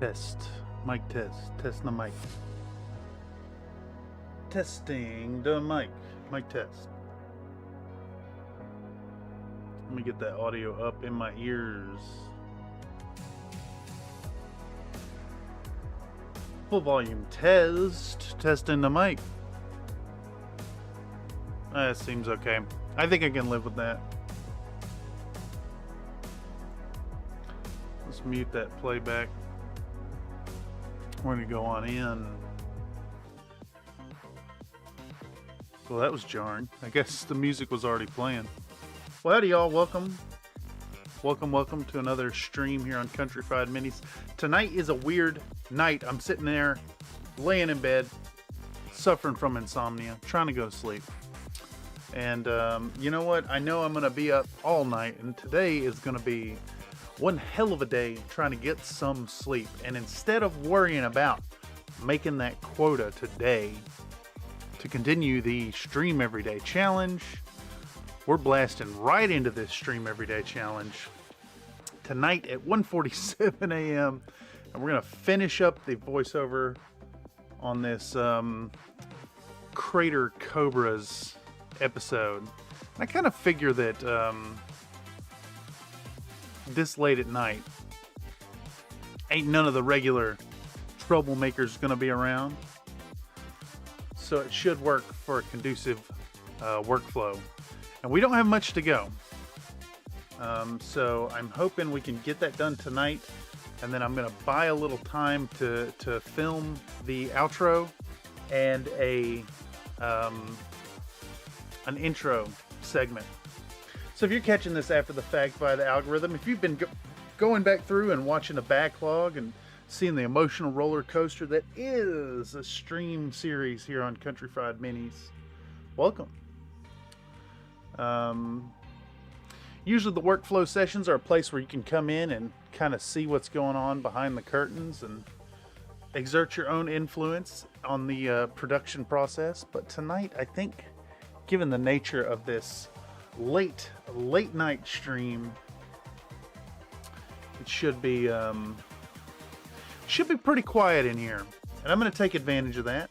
Test. Mic test. Testing the mic. Testing the mic. Mic test. Let me get that audio up in my ears. Full volume test. Testing the mic. That seems okay. I think I can live with that. Let's mute that playback. We're going to go on in. Well, that was jarring. I guess the music was already playing. Well, howdy y'all. Welcome. Welcome to another stream here on Country Fried Minis. Tonight is a weird night. I'm sitting there, laying in bed, suffering from insomnia, trying to go to sleep. And you know what? I know I'm going to be up all night, and today is going to be one hell of a day trying to get some sleep. And instead of worrying about making that quota today to continue the Stream Everyday Challenge, we're blasting right into this Stream Everyday Challenge tonight at 1:47 a.m. And we're going to finish up the voiceover on this Crater Cobras episode. I kind of figure that this late at night ain't none of the regular troublemakers going to be around. So it should work for a conducive workflow. And we don't have much to go. So I'm hoping we can get that done tonight. And then I'm going to buy a little time to film the outro and an intro segment. So if you're catching this after the fact by the algorithm, if you've been going back through and watching a backlog and seeing the emotional roller coaster that is a stream series here on Country Fried Minis, welcome. Usually the workflow sessions are a place where you can come in and kind of see what's going on behind the curtains and exert your own influence on the production process. But tonight, I think, given the nature of this late night stream, it should be pretty quiet in here, and I'm going to take advantage of that.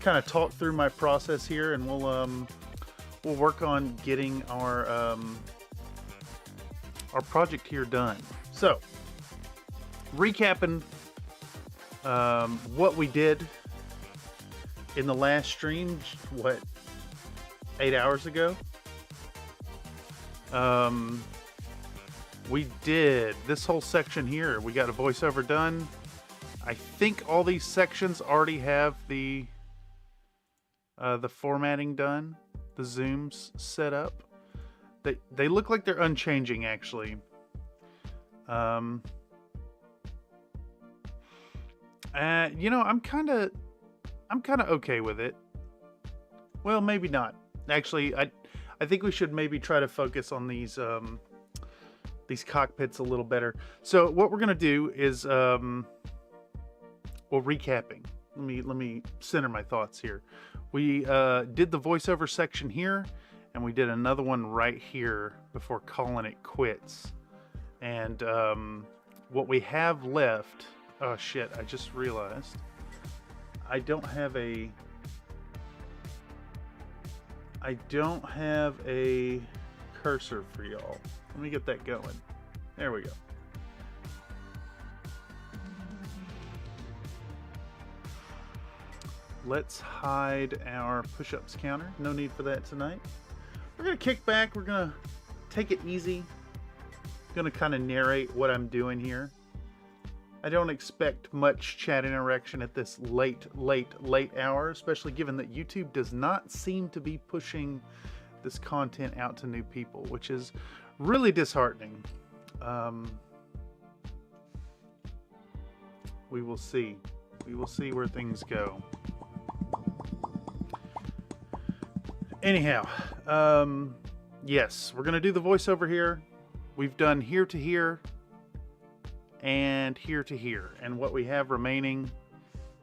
Kind of talk through my process here, and we'll work on getting our project here done. So, recapping what we did in the last stream, 8 hours ago. We did this whole section here. We got a voiceover done. I think all these sections already have the formatting done, the zooms set up. They look like they're unchanging, actually. You know, I'm kind of okay with it. Well, maybe not. Actually, I think we should maybe try to focus on these cockpits a little better. So what we're gonna do is, well, recapping. Let me center my thoughts here. We did the voiceover section here, and we did another one right here before calling it quits. And what we have left, oh shit, I just realized I don't have a cursor for y'all. Let me get that going. There we go. Let's hide our push-ups counter. No need for that tonight. We're gonna kick back. We're gonna take it easy. Gonna kind of narrate what I'm doing here. I don't expect much chat interaction at this late hour, especially given that YouTube does not seem to be pushing this content out to new people, which is really disheartening. We will see. We will see where things go. Anyhow, yes, we're going to do the voiceover here. We've done here to here and here to here. And what we have remaining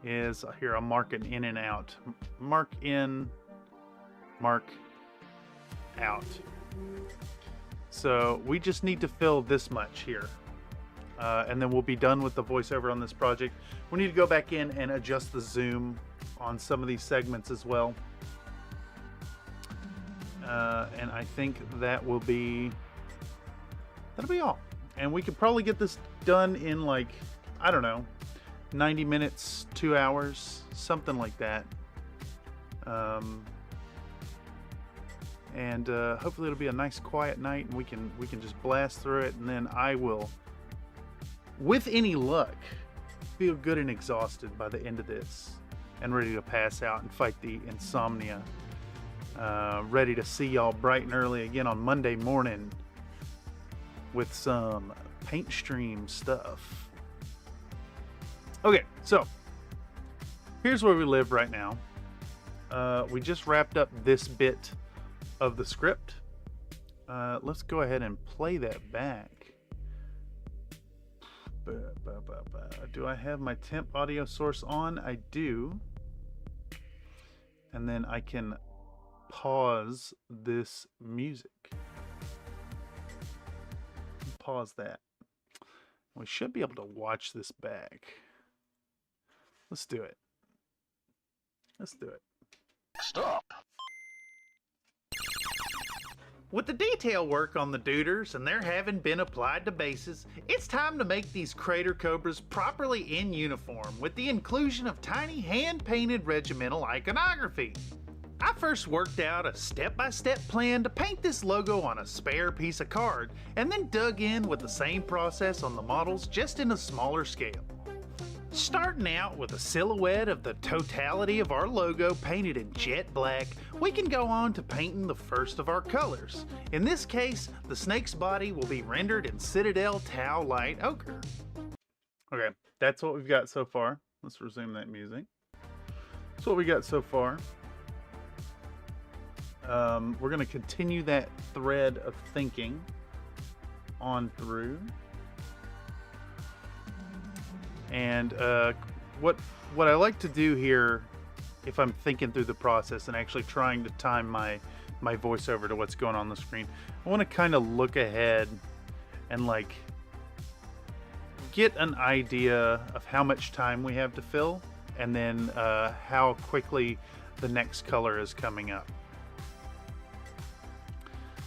is, here, I'll mark an in and out. Mark in, mark out. So we just need to fill this much here. and then we'll be done with the voiceover on this project. We need to go back in and adjust the zoom on some of these segments as well. And I think that'll be all. And we could probably get this done in, like, I don't know, 90 minutes, 2 hours, something like that. And hopefully it'll be a nice quiet night, and we can just blast through it, and then I will, with any luck, feel good and exhausted by the end of this, and ready to pass out and fight the insomnia. Ready to see y'all bright and early again on Monday morning with some paint stream stuff. Okay, so here's where we live right now. We just wrapped up this bit of the script. Let's go ahead and play that back. Do I have my temp audio source on? I do. And then I can pause this music. Pause that. We should be able to watch this back. Let's do it. Let's do it. Stop. With the detail work on the duders and their having been applied to bases, it's time to make these Crater Cobras properly in uniform with the inclusion of tiny hand-painted regimental iconography. I first worked out a step-by-step plan to paint this logo on a spare piece of card, and then dug in with the same process on the models, just in a smaller scale. Starting out with a silhouette of the totality of our logo painted in jet black, we can go on to painting the first of our colors. In this case, the snake's body will be rendered in Citadel Tau Light Ochre. Okay, that's what we've got so far. Let's resume that music. That's what we got so far. We're going to continue that thread of thinking on through. And what I like to do here, if I'm thinking through the process and actually trying to time my voiceover to what's going on the screen, I want to kind of look ahead and like get an idea of how much time we have to fill, and then how quickly the next color is coming up.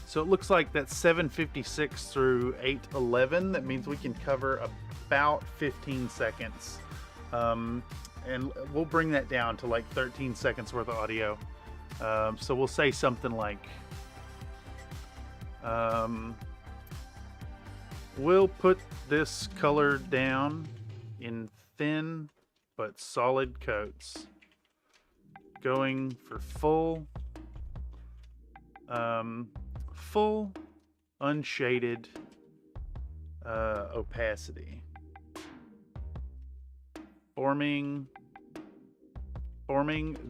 So it looks like that's 7:56 through 8:11. That means we can cover about 15 seconds. And we'll bring that down to like 13 seconds worth of audio. So we'll say something like, we'll put this color down in thin but solid coats, going for full unshaded opacity, forming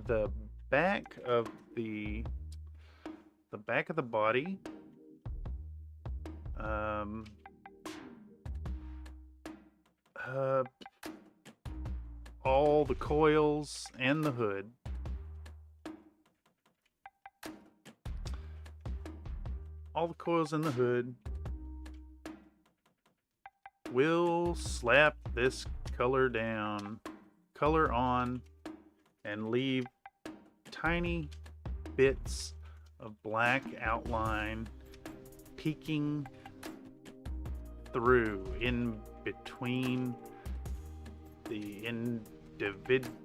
the back of the body, all the coils and the hood. All the coils in the hood. We'll slap this color on, and leave tiny bits of black outline peeking through in between the individual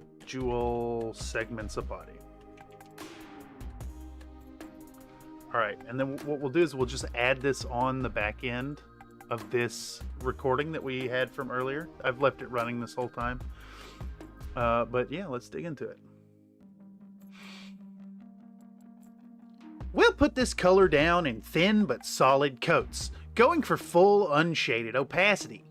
segments of body. All right, and then what we'll do is we'll just add this on the back end of this recording that we had from earlier. I've left it running this whole time. But yeah, let's dig into it. We'll put this color down in thin but solid coats, going for full unshaded opacity.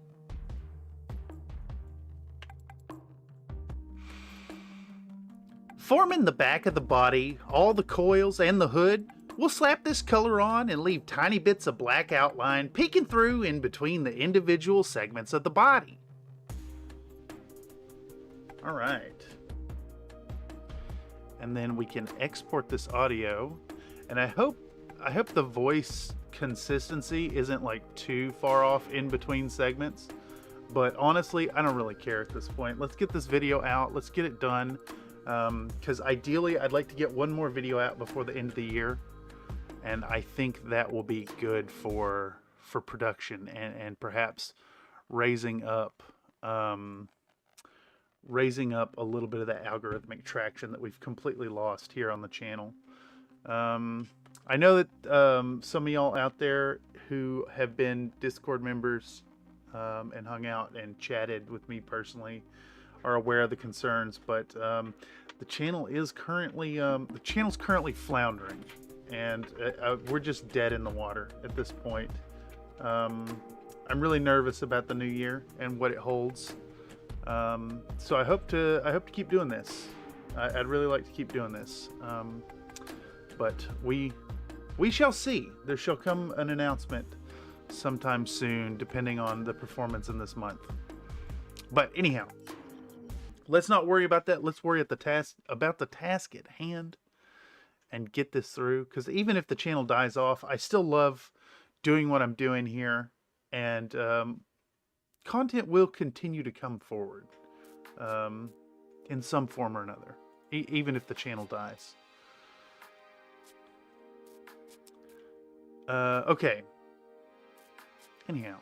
Forming the back of the body, all the coils and the hood, we'll slap this color on and leave tiny bits of black outline peeking through in between the individual segments of the body. All right. And then we can export this audio, and I hope the voice consistency isn't like too far off in between segments. But honestly, I don't really care at this point. Let's get this video out. Let's get it done. Because ideally, I'd like to get one more video out before the end of the year. And I think that will be good for production and perhaps raising up a little bit of that algorithmic traction that we've completely lost here on the channel. I know that some of y'all out there who have been Discord members and hung out and chatted with me personally are aware of the concerns, but the channel is currently floundering, and we're just dead in the water at this point. I'm really nervous about the new year and what it holds. So I hope to keep doing this. I'd really like to keep doing this. But we shall see. There shall come an announcement sometime soon, depending on the performance in this month. But anyhow, let's not worry about that. Let's worry about the task at hand and get this through. Because even if the channel dies off, I still love doing what I'm doing here, and content will continue to come forward in some form or another, even if the channel dies. Okay. Anyhow,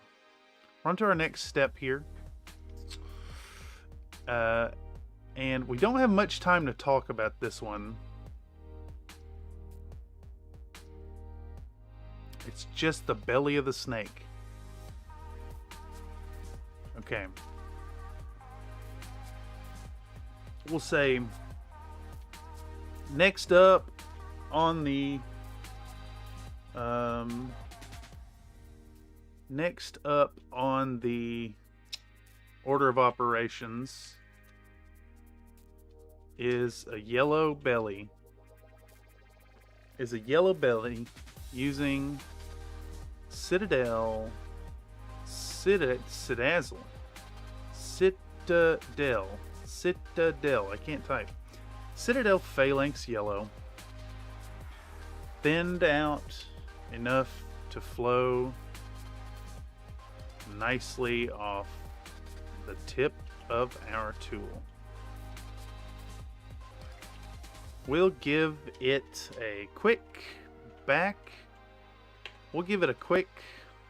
we're on to our next step here. And we don't have much time to talk about this one. It's just the belly of the snake. Okay. We'll say next up on the order of operations is a yellow belly. Using Citadel. I can't type. Citadel Phalanx Yellow. Thinned out enough to flow nicely off the tip of our tool. We'll give it a quick back. We'll give it a quick,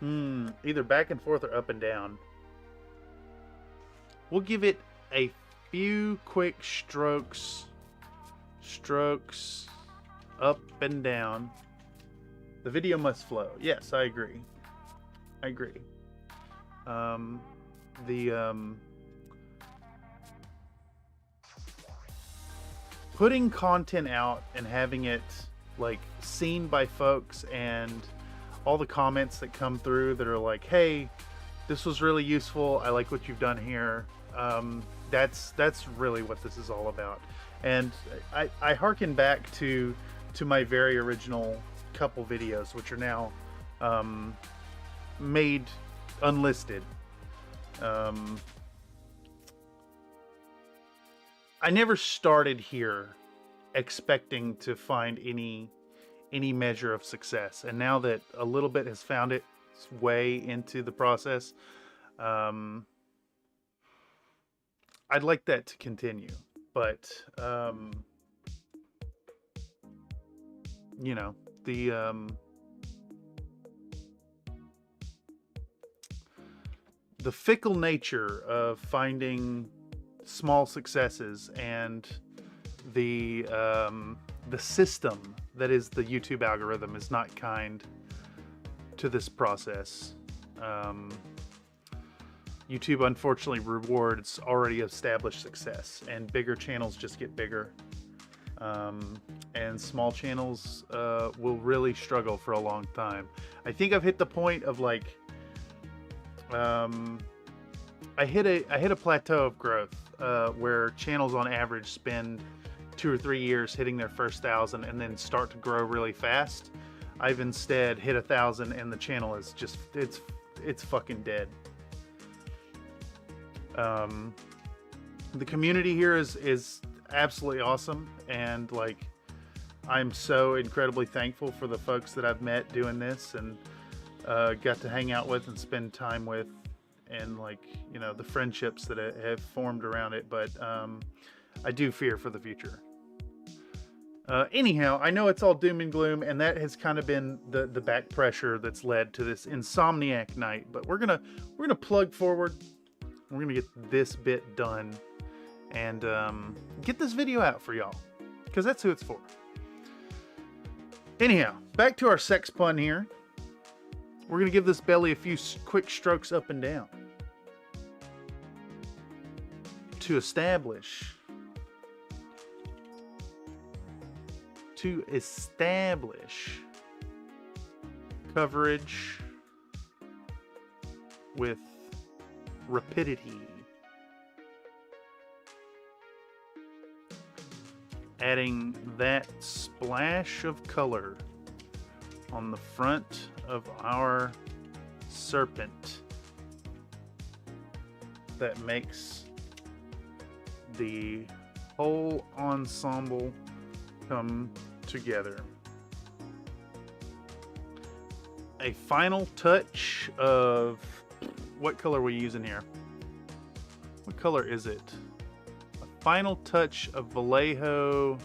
either back and forth or up and down. We'll give it a few quick strokes up and down. The video must flow. Yes, I agree. Putting content out and having it like seen by folks, and all the comments that come through that are like, hey, this was really useful, I like what you've done here. That's really what this is all about. And I hearken back to my very original couple videos, which are now made unlisted. I never started here expecting to find any measure of success, and now that a little bit has found its way into the process, I'd like that to continue. But you know, the fickle nature of finding small successes and the system that is the YouTube algorithm is not kind to this process. YouTube unfortunately rewards already established success, and bigger channels just get bigger. And small channels will really struggle for a long time. I think I've hit the point of like, I hit a plateau of growth where channels on average spend 2 or 3 years hitting their first 1,000 and then start to grow really fast. I've instead hit 1,000 and the channel is just, it's fucking dead. The community here is absolutely awesome, and like, I'm so incredibly thankful for the folks that I've met doing this and got to hang out with and spend time with, and like, you know, the friendships that have formed around it. But I do fear for the future. Anyhow, I know it's all doom and gloom, and that has kind of been the back pressure that's led to this insomniac night. But we're gonna plug forward. We're gonna get this bit done and get this video out for y'all, because that's who it's for. Anyhow, back to our sex pun here. We're gonna give this belly a few quick strokes up and down to establish coverage with rapidity. Adding that splash of color on the front of our serpent that makes the whole ensemble come together. A final touch of, what color are we using here? What color is it? A final touch of Vallejo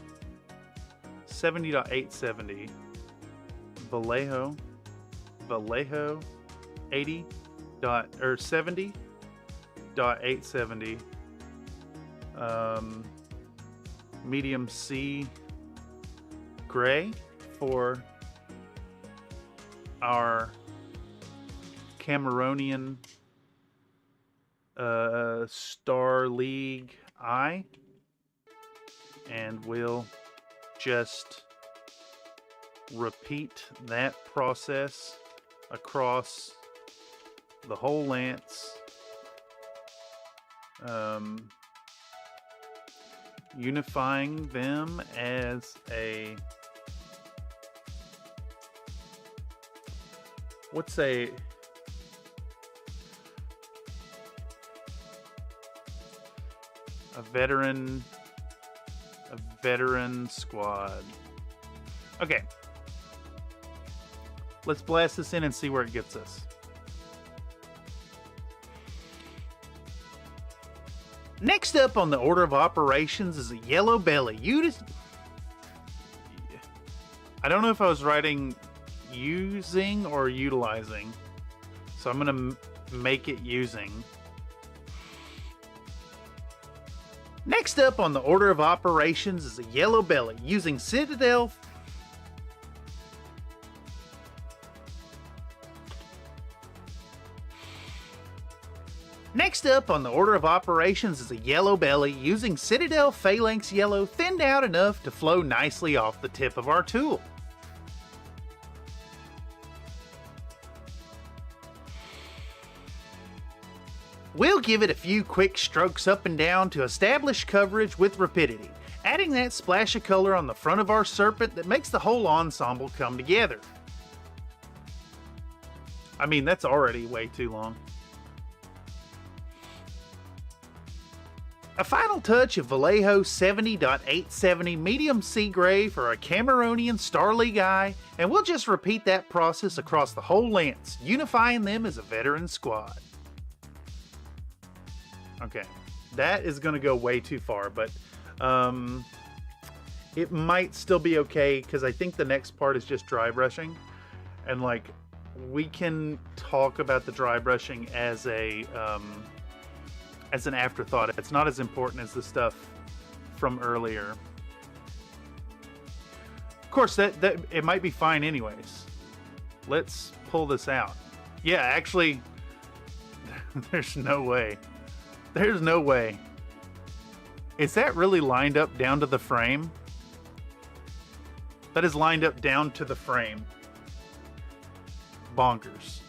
70.870. Vallejo 70.870. Medium C gray for our Cameronian Star League eye, and we'll just repeat that process across the whole lance, unifying them as a, what's a veteran squad. Okay, let's blast this in and see where it gets us. Next up on the order of operations is a yellow belly. I don't know if I was writing using or utilizing, so I'm gonna make it using. Next up on the order of operations is a yellow belly using Citadel. Next up on the order of operations is a yellow belly using Citadel Phalanx Yellow, thinned out enough to flow nicely off the tip of our tool. We'll give it a few quick strokes up and down to establish coverage with rapidity, adding that splash of color on the front of our serpent that makes the whole ensemble come together. I mean, that's already way too long. A final touch of Vallejo 70.870 medium sea gray for a Cameronian Star League eye, and we'll just repeat that process across the whole lance, unifying them as a veteran squad. Okay, that is going to go way too far, but it might still be okay, because I think the next part is just dry brushing, and like, we can talk about the dry brushing as a as an afterthought. It's not as important as the stuff from earlier. Of course, that it might be fine anyways. Let's pull this out. Yeah, actually, there's no way. There's no way. Is that really lined up down to the frame? That is lined up down to the frame. Bonkers.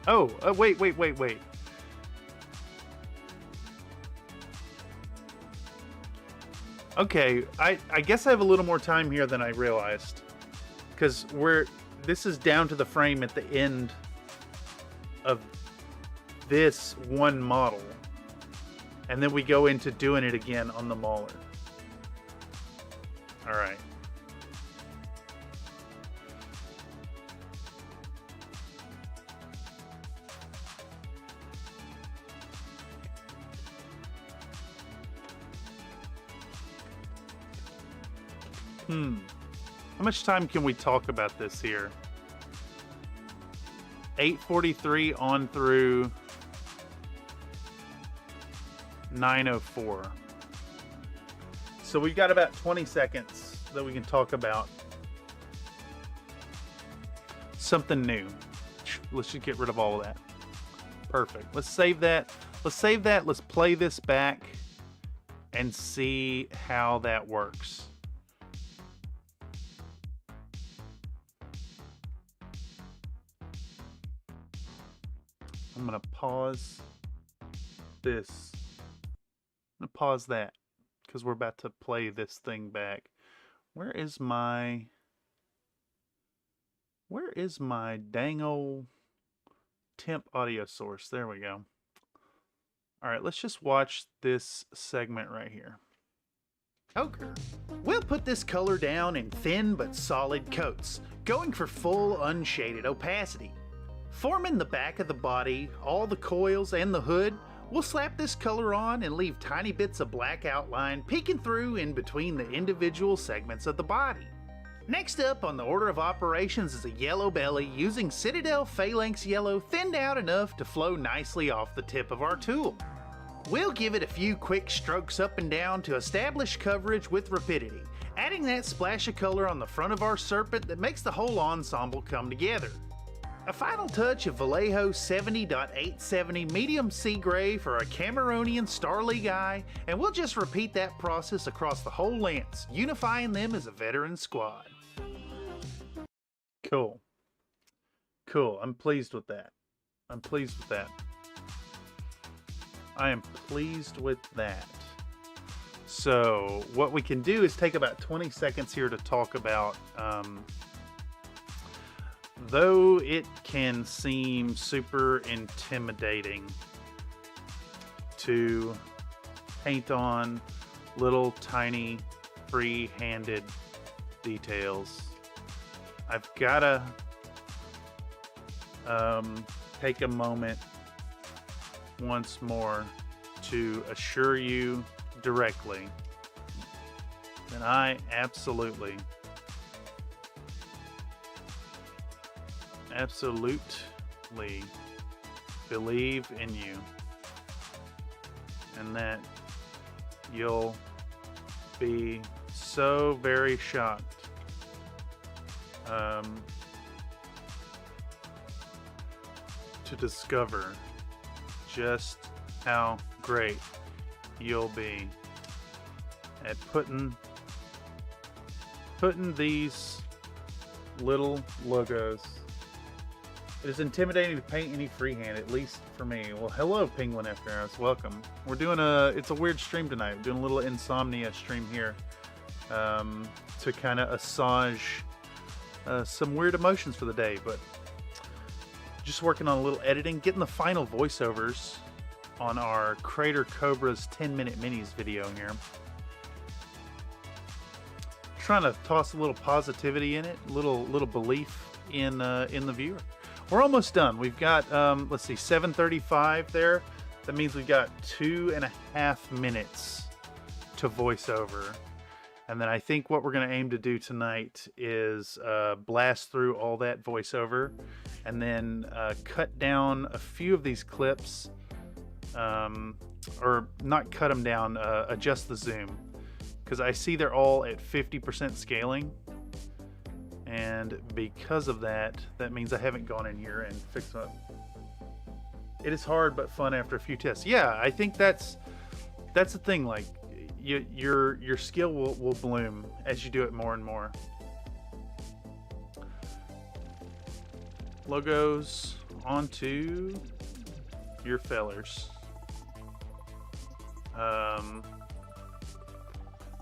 Oh, wait. Okay, I guess I have a little more time here than I realized. Because this is down to the frame at the end of this one model, and then we go into doing it again on the Mauler. All right. How much time can we talk about this here? 8:43 on through 9:04. So we've got about 20 seconds that we can talk about something new. Let's just get rid of all of that. Perfect. Let's save that. Let's play this back and see how that works. I'm going to pause this. I'm going to pause that because we're about to play this thing back. Where is my dang old temp audio source? There we go. All right, let's just watch this segment right here. Ochre. We'll put this color down in thin but solid coats, going for full unshaded opacity. Forming the back of the body, all the coils, and the hood, we'll slap this color on and leave tiny bits of black outline peeking through in between the individual segments of the body. Next up on the order of operations is a yellow belly using Citadel Phalanx yellow thinned out enough to flow nicely off the tip of our tool. We'll give it a few quick strokes up and down to establish coverage with rapidity, adding that splash of color on the front of our serpent that makes the whole ensemble come together. A final touch of Vallejo 70.870 medium sea gray for a Cameronian Star League eye, and we'll just repeat that process across the whole lance, unifying them as a veteran squad. Cool. Cool. I'm pleased with that. I am pleased with that. So what we can do is take about 20 seconds here to talk about, though it can seem super intimidating to paint on little tiny free-handed details, I've gotta take a moment once more to assure you directly that I absolutely believe in you, and that you'll be so very shocked to discover just how great you'll be at putting these little logos. It is intimidating to paint any freehand, at least for me. Well, hello, Penguin After Hours. Welcome. We're doing it's a weird stream tonight. We're doing a little insomnia stream here to kind of assuage some weird emotions for the day, but just working on a little editing, getting the final voiceovers on our Crater Cobras 10-minute minis video here. Trying to toss a little positivity in it, a little belief in the viewer. We're almost done. We've got let's see, 7:35 there. That means we've got 2.5 minutes to voice over. And then I think what we're going to aim to do tonight is blast through all that voiceover and then cut down a few of these clips, or not cut them down, adjust the zoom, because I see they're all at 50% scaling, and because of that, that means I haven't gone in here and fixed them up. It is hard but fun after a few tests. Yeah, I think that's the thing. Like, your skill will bloom as you do it more and more. Logos onto your fellers.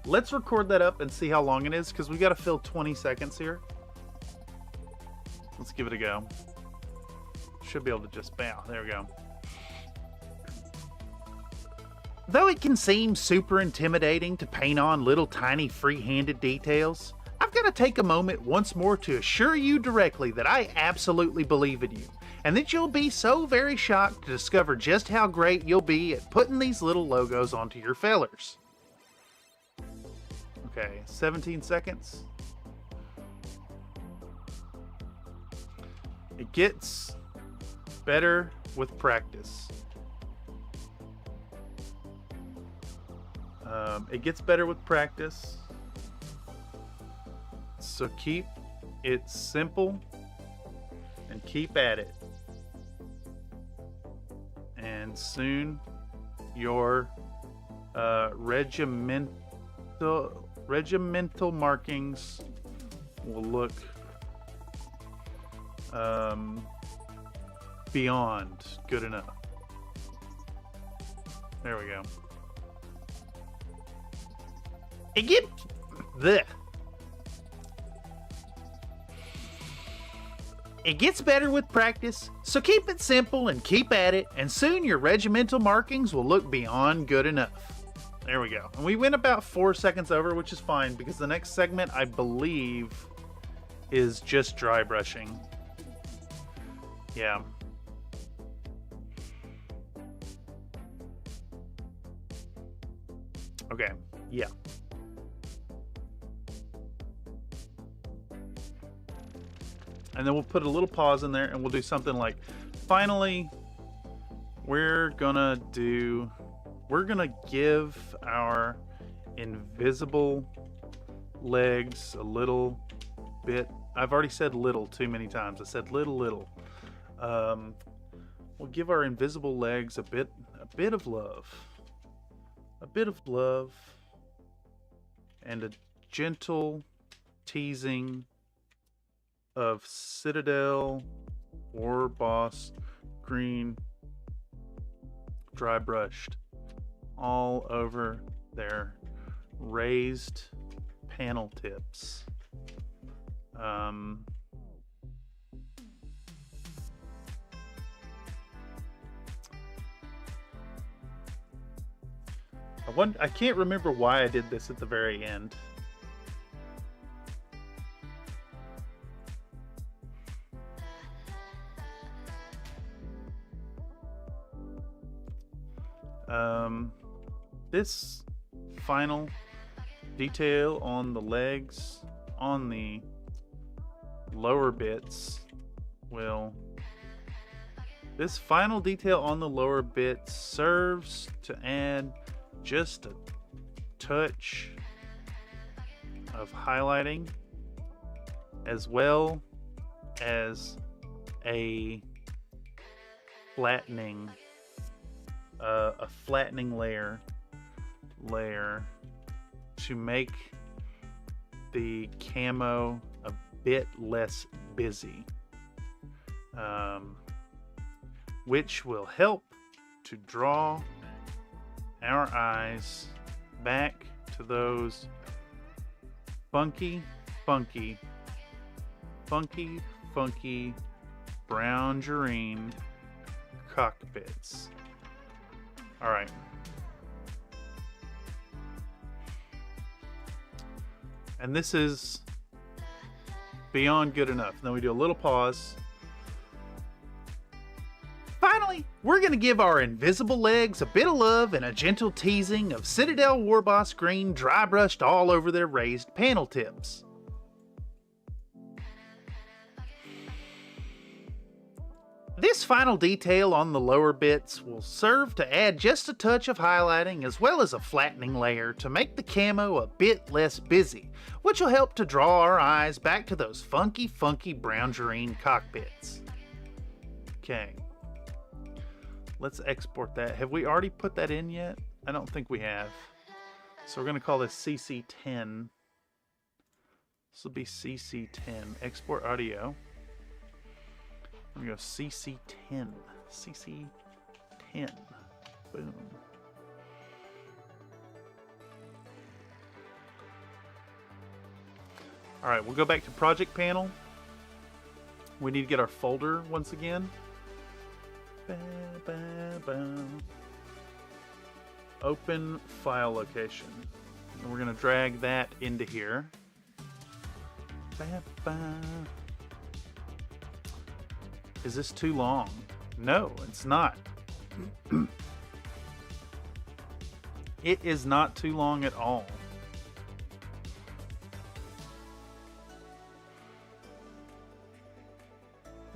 Let's record that up and see how long it is, because we've got to fill 20 seconds here. Let's give it a go. Should be able to just bow. There we go. Though it can seem super intimidating to paint on little tiny free-handed details, I've got to take a moment once more to assure you directly that I absolutely believe in you, and that you'll be so very shocked to discover just how great you'll be at putting these little logos onto your fellers. Okay, 17 seconds. It gets better with practice. It gets better with practice. So keep it simple and keep at it. And soon your regimental markings will look beyond good enough. There we go. It gets better with practice, so keep it simple and keep at it, and soon your regimental markings will look beyond good enough. There we go. And we went about 4 seconds over, which is fine, because the next segment, I believe, is just dry brushing. Yeah. Okay, yeah. And then we'll put a little pause in there and we'll do something like, finally, we're gonna give our invisible legs a little bit. I've already said little too many times. I said little. We'll give our invisible legs a bit of love. A bit of love and a gentle teasing of Citadel or Boss Green dry brushed all over their raised panel tips. I can't remember why I did this at the very end. This final detail on the legs, on the lower bits, this final detail on the lower bit serves to add just a touch of highlighting, as well as a flattening layer to make the camo a bit less busy, which will help to draw our eyes back to those funky brown gerene cockpits. All right. And this is beyond good enough. Then we do a little pause. Finally, we're going to give our invisible legs a bit of love and a gentle teasing of Citadel Warboss Green dry brushed all over their raised panel tips. This final detail on the lower bits will serve to add just a touch of highlighting as well as a flattening layer to make the camo a bit less busy, which will help to draw our eyes back to those funky brown gerene cockpits. Okay, let's export that. Have we already put that in yet? I don't think we have. So we're going to call this CC10. This will be CC10, export audio. We're going to go CC10. CC10. Boom. Alright, we'll go back to project panel. We need to get our folder once again. Open file location. And we're going to drag that into here. Is this too long? No, it's not. It is not too long at all.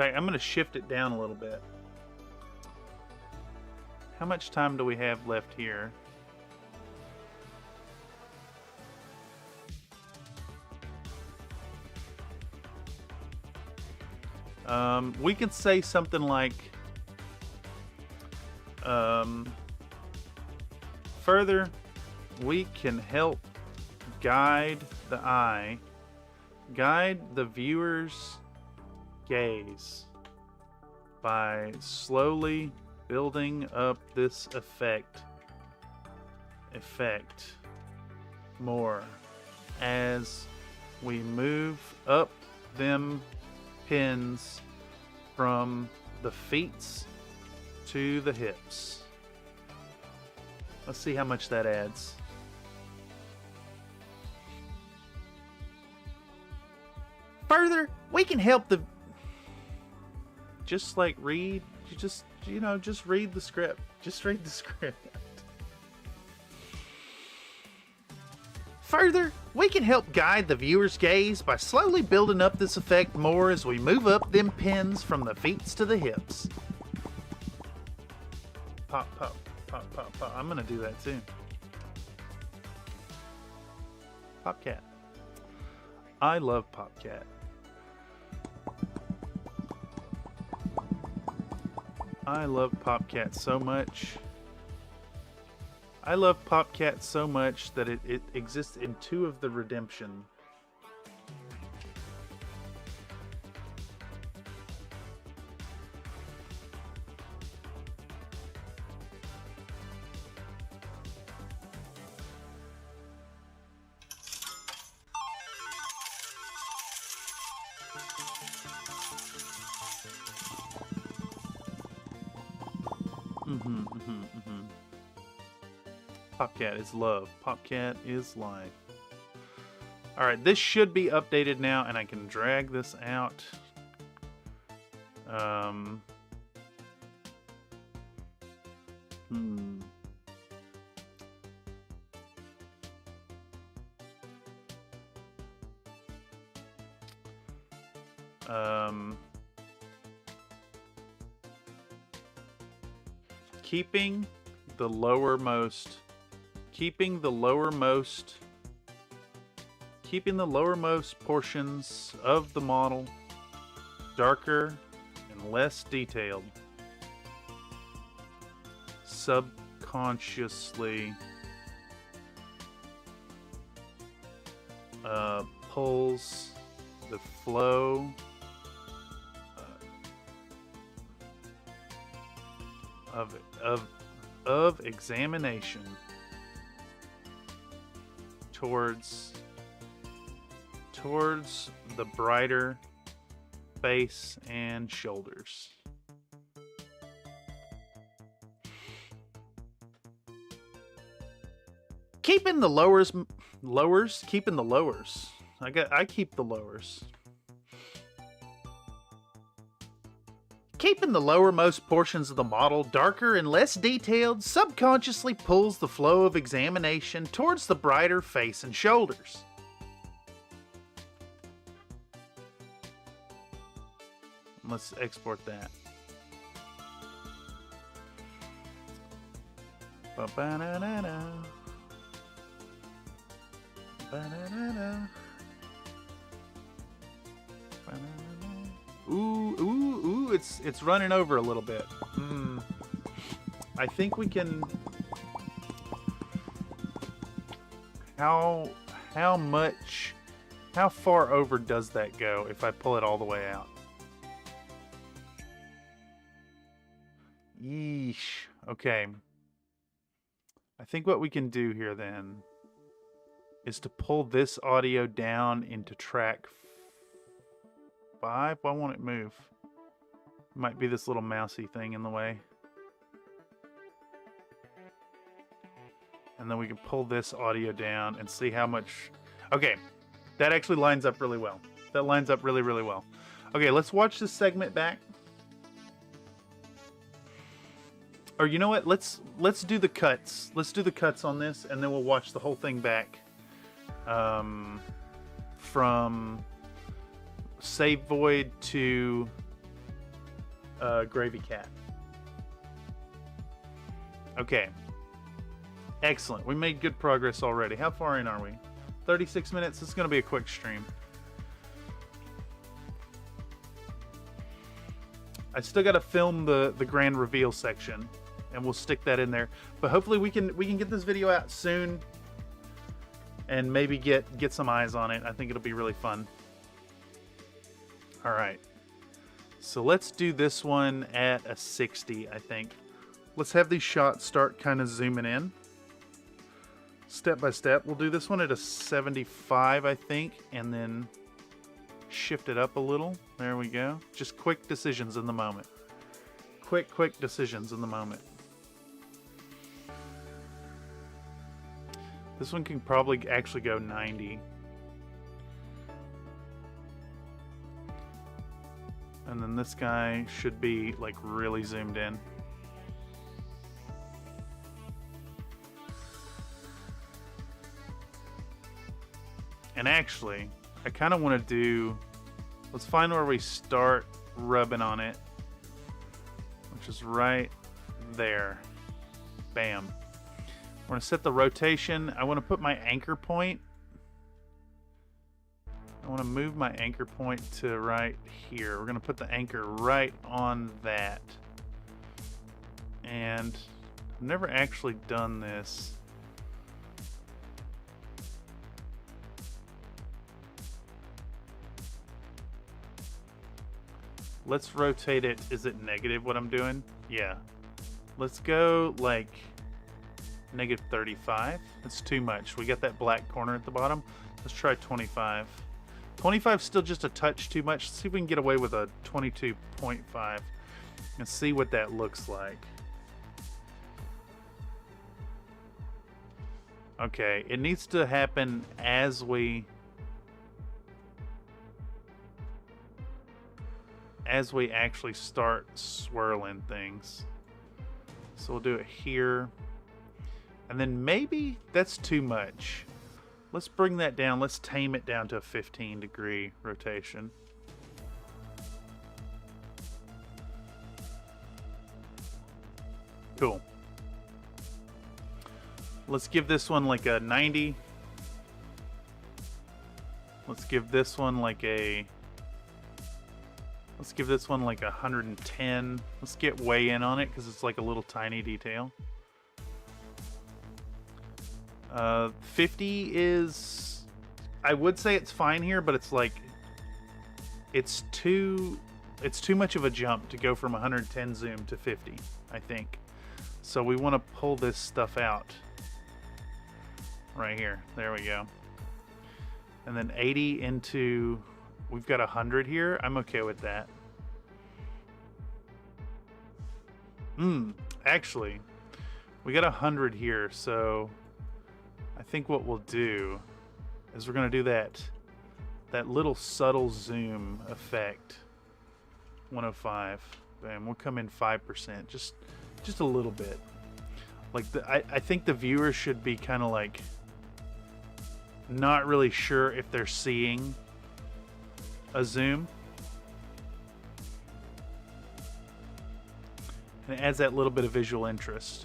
fact, I'm going to shift it down a little bit. How much time do we have left here? We could say something like, further, we can help guide the viewer's gaze by slowly building up this effect more as we move up them pins from the feet to the hips. Let's see how much that adds. Further, we can help the... Just like read, just read the script. Just read the script. Further, we can help guide the viewer's gaze by slowly building up this effect more as we move up them pins from the feet to the hips. Pop, pop, pop, pop, pop. I'm gonna do that too. Popcat. I love Popcat. I love Popcat so much. I love Popcat so much that it exists in 2 of the Redemption. Popcat is love. Popcat is life. Alright, this should be updated now, and I can drag this out. Keeping the lowermost portions of the model darker and less detailed subconsciously pulls the flow of examination towards the brighter face and shoulders. Keeping the lowers. I keep the lowers. Keeping the lowermost portions of the model darker and less detailed subconsciously pulls the flow of examination towards the brighter face and shoulders. Let's export that. Ba-ba-na-na-na. Ba-na-na-na. Ba-na-na-na. Ooh, it's running over a little bit. I think we can... How far over does that go if I pull it all the way out? Yeesh. Okay. I think what we can do here then is to pull this audio down into track 5. Why won't it move? Might be this little mousy thing in the way. And then we can pull this audio down and see how much... Okay, that actually lines up really well. That lines up really, really well. Okay, let's watch this segment back. Or you know what? Let's do the cuts. Let's do the cuts on this, and then we'll watch the whole thing back. From save void to Gravy Cat. Okay. Excellent. We made good progress already. How far in are we? 36 minutes. This is going to be a quick stream. I still got to film the grand reveal section, and we'll stick that in there. But hopefully we can get this video out soon, and maybe get some eyes on it. I think it'll be really fun. All right. So let's do this one at a 60, I think. Let's have these shots start kind of zooming in. Step by step. We'll do this one at a 75, I think, and then shift it up a little. There we go. Just quick decisions in the moment. Quick decisions in the moment. This one can probably actually go 90. And then this guy should be like really zoomed in. And actually, I kind of want to do, let's find where we start rubbing on it, which is right there. Bam. We're going to set the rotation. I want to put my anchor point. I want to move my anchor point to right here. We're going to put the anchor right on that. And I've never actually done this. Let's rotate it. Is it negative what I'm doing? Yeah. Let's go like negative 35. That's too much. We got that black corner at the bottom. Let's try 25. 25 is still just a touch too much. Let's see if we can get away with a 22.5 and see what that looks like. Okay, it needs to happen as we actually start swirling things. So we'll do it here. And then maybe that's too much. Let's bring that down. Let's tame it down to a 15-degree rotation. Cool. Let's give this one like a 90. Let's give this one like a... Let's give this one like 110. Let's get way in on it because it's like a little tiny detail. 50 is... I would say it's fine here, but it's like... It's too much of a jump to go from 110 zoom to 50, I think. So we want to pull this stuff out. Right here. There we go. And then 80 into... We've got 100 here. I'm okay with that. Actually, we got 100 here, so I think what we'll do is we're going to do that little subtle zoom effect. 105. Bam, we'll come in 5%, just a little bit. Like I think the viewers should be kind of like not really sure if they're seeing a zoom. And it adds that little bit of visual interest.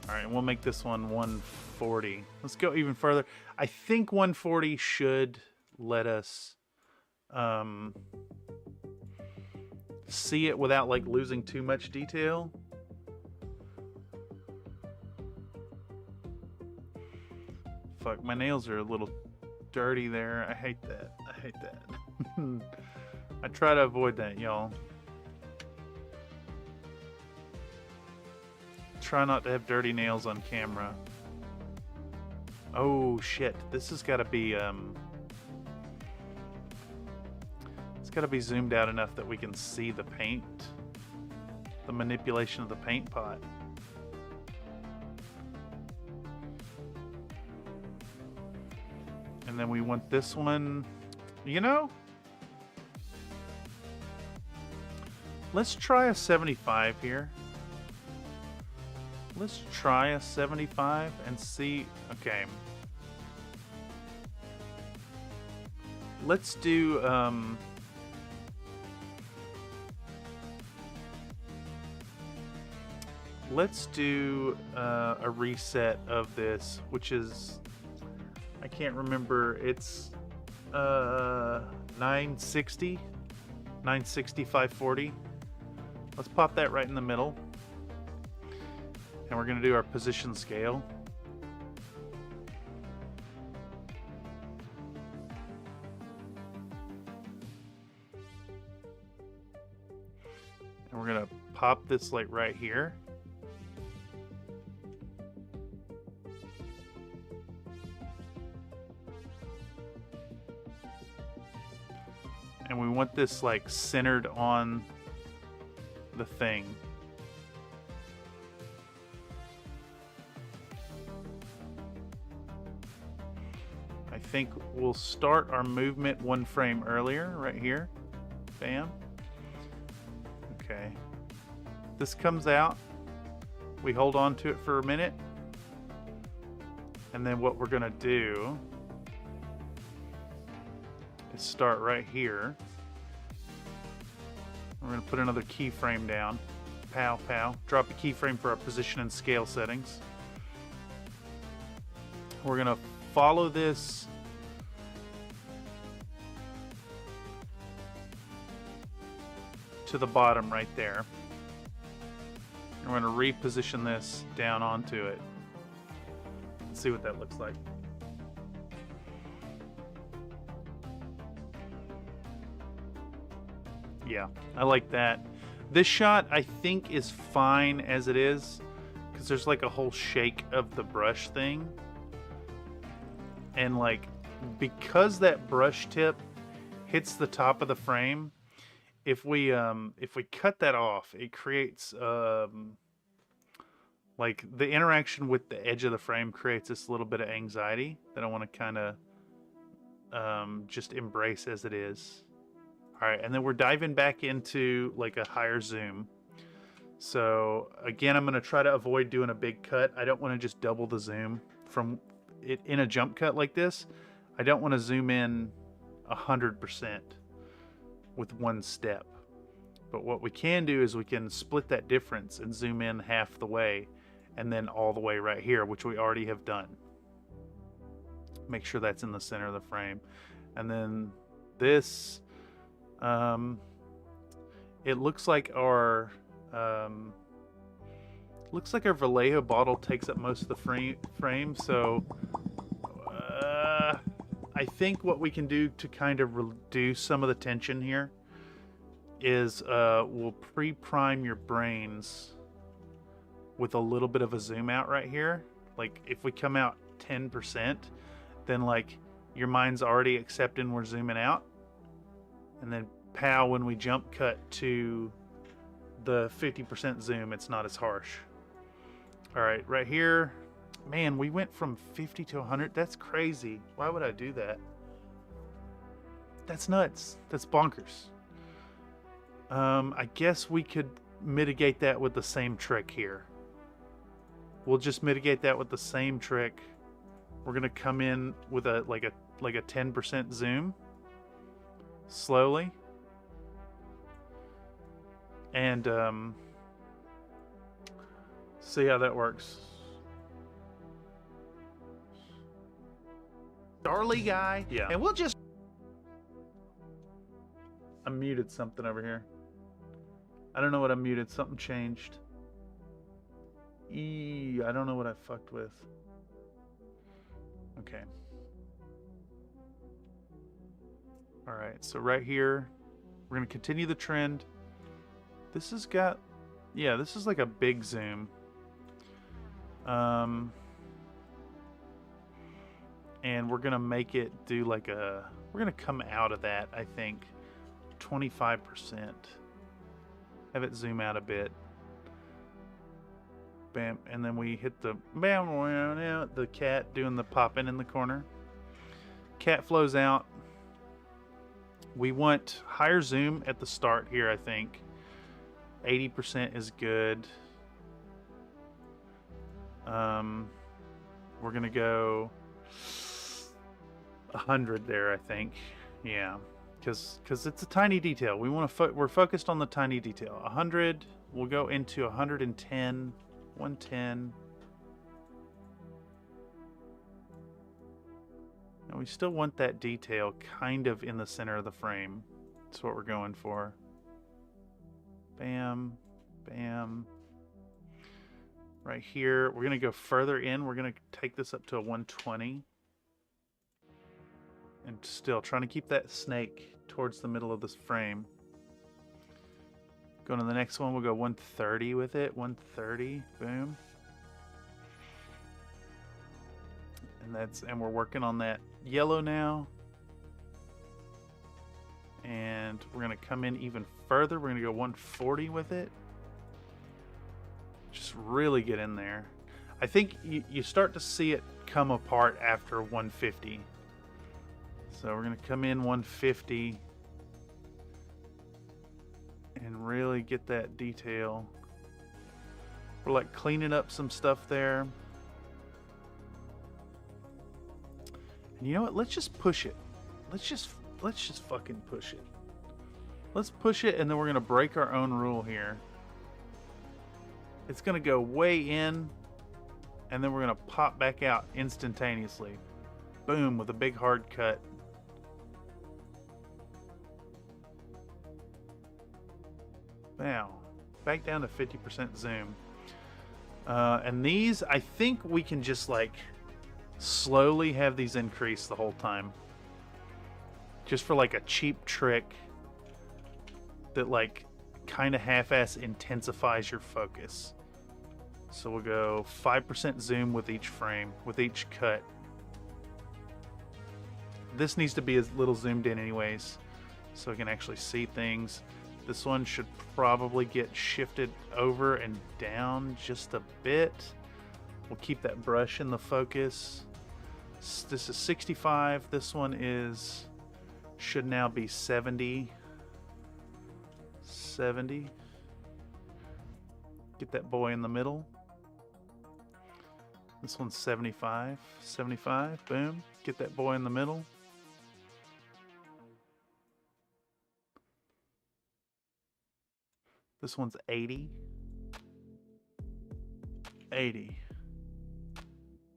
Alright, we'll make this one 140. Let's go even further. I think 140 should let us see it without like losing too much detail. Fuck, my nails are a little dirty there. I hate that. I hate that. I try to avoid that, y'all. Try not to have dirty nails on camera. Oh shit, this has got to be it's got to be zoomed out enough that we can see the paint, the manipulation of the paint pot. And then we want this one, you know, let's try a 75 here. Let's try a 75 and see. Okay. Let's do let's do a reset of this, which is, I can't remember, it's 960, 540. Let's pop that right in the middle. And we're going to do our position scale. And we're going to pop this like right here. And we want this like centered on the thing. I think we'll start our movement one frame earlier, right here. Bam. Okay. This comes out. We hold on to it for a minute. And then what we're gonna do is start right here. We're gonna put another keyframe down. Pow, pow. Drop a keyframe for our position and scale settings. We're gonna follow this to the bottom right there. And we're going to reposition this down onto it. Let's see what that looks like. Yeah, I like that. This shot I think is fine as it is, because there's like a whole shake of the brush thing. And like, because that brush tip hits the top of the frame, if we cut that off, it creates like the interaction with the edge of the frame creates this little bit of anxiety that I want to kind of just embrace as it is. All right, and then we're diving back into like a higher zoom. So again, I'm going to try to avoid doing a big cut. I don't want to just double the zoom from it in a jump cut like this. I don't want to zoom in 100% with one step. But what we can do is we can split that difference and zoom in half the way and then all the way right here, which we already have done. Make sure that's in the center of the frame. And then this, it looks like our Vallejo bottle takes up most of the frame. So I think what we can do to kind of reduce some of the tension here is we'll pre-prime your brains with a little bit of a zoom out right here. Like if we come out 10%, then like your mind's already accepting we're zooming out. And then pow, when we jump cut to the 50% zoom, it's not as harsh. All right, right here, man, we went from 50 to 100. That's crazy. Why would I do that? That's nuts. That's bonkers. I guess we could mitigate that with the same trick here. We'll just mitigate that with the same trick. We're gonna come in with a 10% zoom, slowly, and see how that works. Darly guy. Yeah. And we'll just... I muted something over here. I don't know what I muted. Something changed. I don't know what I fucked with. Okay. All right, so right here, we're gonna continue the trend. This has got, yeah, this is like a big zoom. And we're gonna make it do like a, we're gonna come out of that, I think, 25%. Have it zoom out a bit. Bam, and then we hit the bam, the cat doing the popping in the corner. Cat flows out. We want higher zoom at the start here, I think. 80% is good. We're gonna go 100 there, I think. Yeah, because it's a tiny detail. We want to we're focused on the tiny detail. 100. We'll go into 110. 110. And we still want that detail kind of in the center of the frame. That's what we're going for. Bam, bam. Right here, we're going to go further in. We're going to take this up to a 120. And still trying to keep that snake towards the middle of this frame. Going to the next one, we'll go 130 with it. 130, boom. And we're working on that yellow now. And we're going to come in even further. We're going to go 140 with it. Just really get in there. I think you start to see it come apart after 150. So we're going to come in 150 and really get that detail. We're like cleaning up some stuff there. And you know what? Let's just push it. Let's just fucking push it. Let's push it, and then we're going to break our own rule here. It's going to go way in, and then we're going to pop back out instantaneously. Boom, with a big hard cut. Now, back down to 50% zoom. And these, I think we can just like slowly have these increase the whole time. Just for like a cheap trick that like kind of half-ass intensifies your focus. So we'll go 5% zoom with each frame, with each cut. This needs to be a little zoomed in anyways, so we can actually see things. This one should probably get shifted over and down just a bit. We'll keep that brush in the focus. This is 65. This one should now be 70. 70. Get that boy in the middle. This one's 75. 75. Boom. Get that boy in the middle. This one's 80. 80.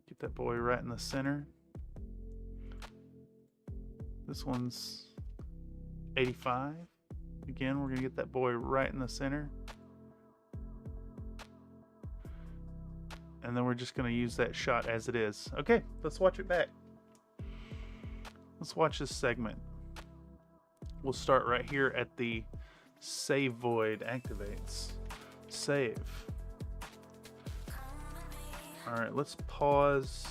Get that boy right in the center. This one's 85. Again, we're going to get that boy right in the center. And then we're just going to use that shot as it is. Okay, let's watch it back. Let's watch this segment. We'll start right here at the save void activates. Save. Alright, let's pause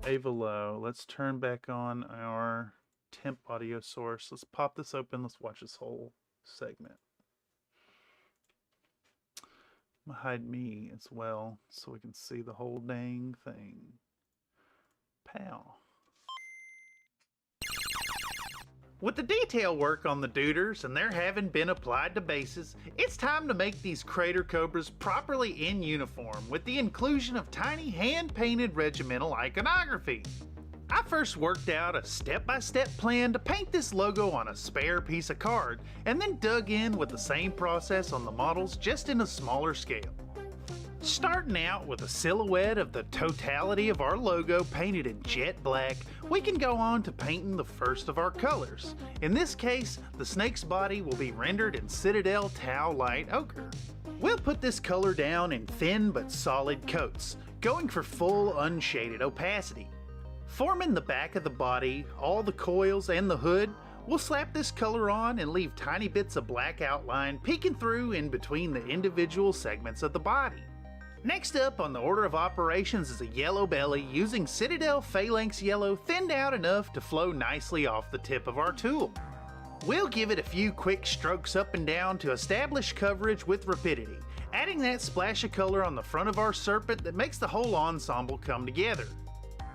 Ava low. Let's turn back on our temp audio source. Let's pop this open. Let's watch this whole segment. I'm gonna hide me as well so we can see the whole dang thing. Pow. With the detail work on the duders and there having been applied to bases, it's time to make these Crater Cobras properly in uniform with the inclusion of tiny hand-painted regimental iconography. I first worked out a step-by-step plan to paint this logo on a spare piece of card, and then dug in with the same process on the models just in a smaller scale. Starting out with a silhouette of the totality of our logo painted in jet black, we can go on to painting the first of our colors. In this case, the snake's body will be rendered in Citadel Tau Light Ochre. We'll put this color down in thin but solid coats, going for full unshaded opacity. Forming the back of the body, all the coils and the hood, we'll slap this color on and leave tiny bits of black outline peeking through in between the individual segments of the body. Next up on the order of operations is a yellow belly using Citadel Phalanx Yellow thinned out enough to flow nicely off the tip of our tool. We'll give it a few quick strokes up and down to establish coverage with rapidity, adding that splash of color on the front of our serpent that makes the whole ensemble come together.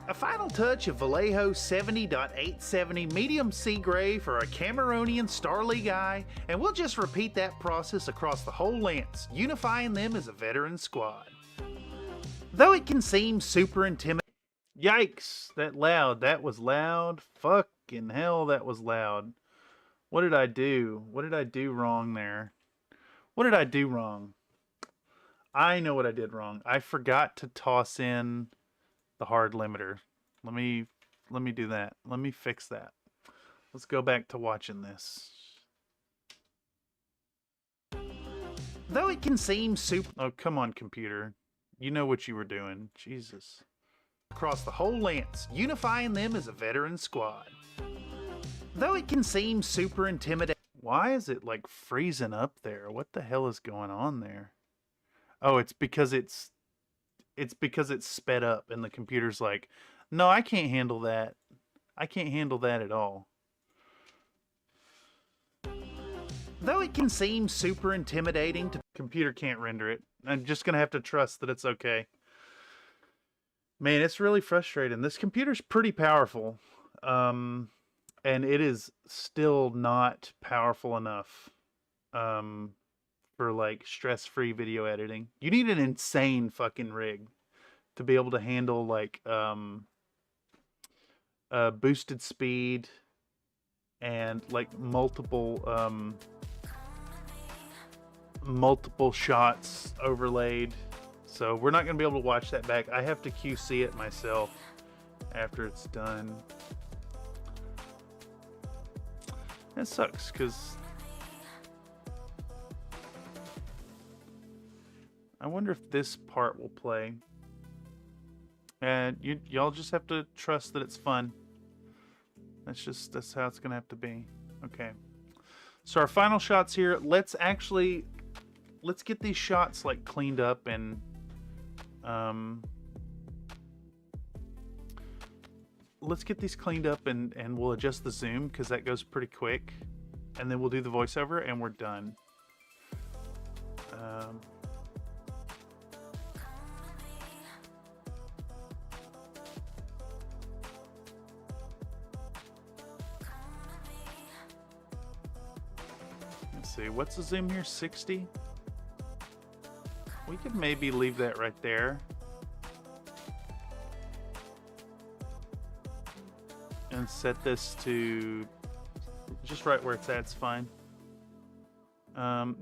A final touch of Vallejo 70.870 medium sea gray for a Cameronian Star League eye, and we'll just repeat that process across the whole lens, unifying them as a veteran squad. Though it can seem super intimidating. Yikes, that was loud. Fucking hell, that was loud. What did I do? What did I do wrong there? What did I do wrong? I know what I did wrong. I forgot to toss in the hard limiter. Let me do that. Let me fix that. Let's go back to watching this. Though it can seem super... Oh, come on, computer. You know what you were doing. Jesus. Across the whole lance, unifying them as a veteran squad. Though it can seem super intimidating... Why is it, like, freezing up there? What the hell is going on there? Oh, it's because it's sped up, and the computer's like, no, I can't handle that. I can't handle that at all. Though it can seem super intimidating to... Computer can't render it. I'm just going to have to trust that it's okay. Man, it's really frustrating. This computer's pretty powerful. And it is still not powerful enough for, like, stress-free video editing. You need an insane fucking rig to be able to handle, like, boosted speed and, like, multiple shots overlaid. So we're not going to be able to watch that back. I have to QC it myself after it's done. That sucks, because I wonder if this part will play. And y'all just have to trust that it's fun. That's how it's going to have to be. Okay. So our final shots here. Let's get these shots, like, cleaned up and let's get these cleaned up and we'll adjust the zoom, because that goes pretty quick, and then we'll do the voiceover and we're done. Let's see, what's the zoom here? 60? We could maybe leave that right there. And set this to just right where it's at. It's fine.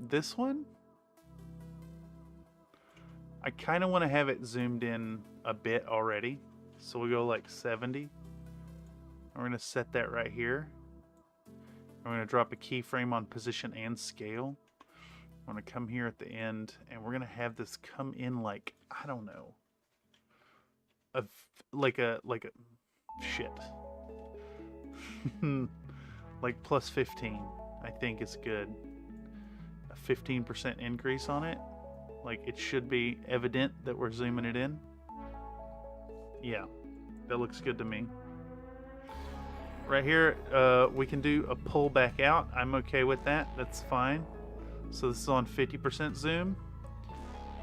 This one, I kind of want to have it zoomed in a bit already. So we'll go like 70. We're going to set that right here. We're going to drop a keyframe on position and scale. I'm going to come here at the end, and we're going to have this come in like, I don't know, like a shit. Like plus 15, I think is good. A 15% increase on it. Like, it should be evident that we're zooming it in. Yeah, that looks good to me. Right here, we can do a pull back out. I'm okay with that. That's fine. So this is on 50% zoom.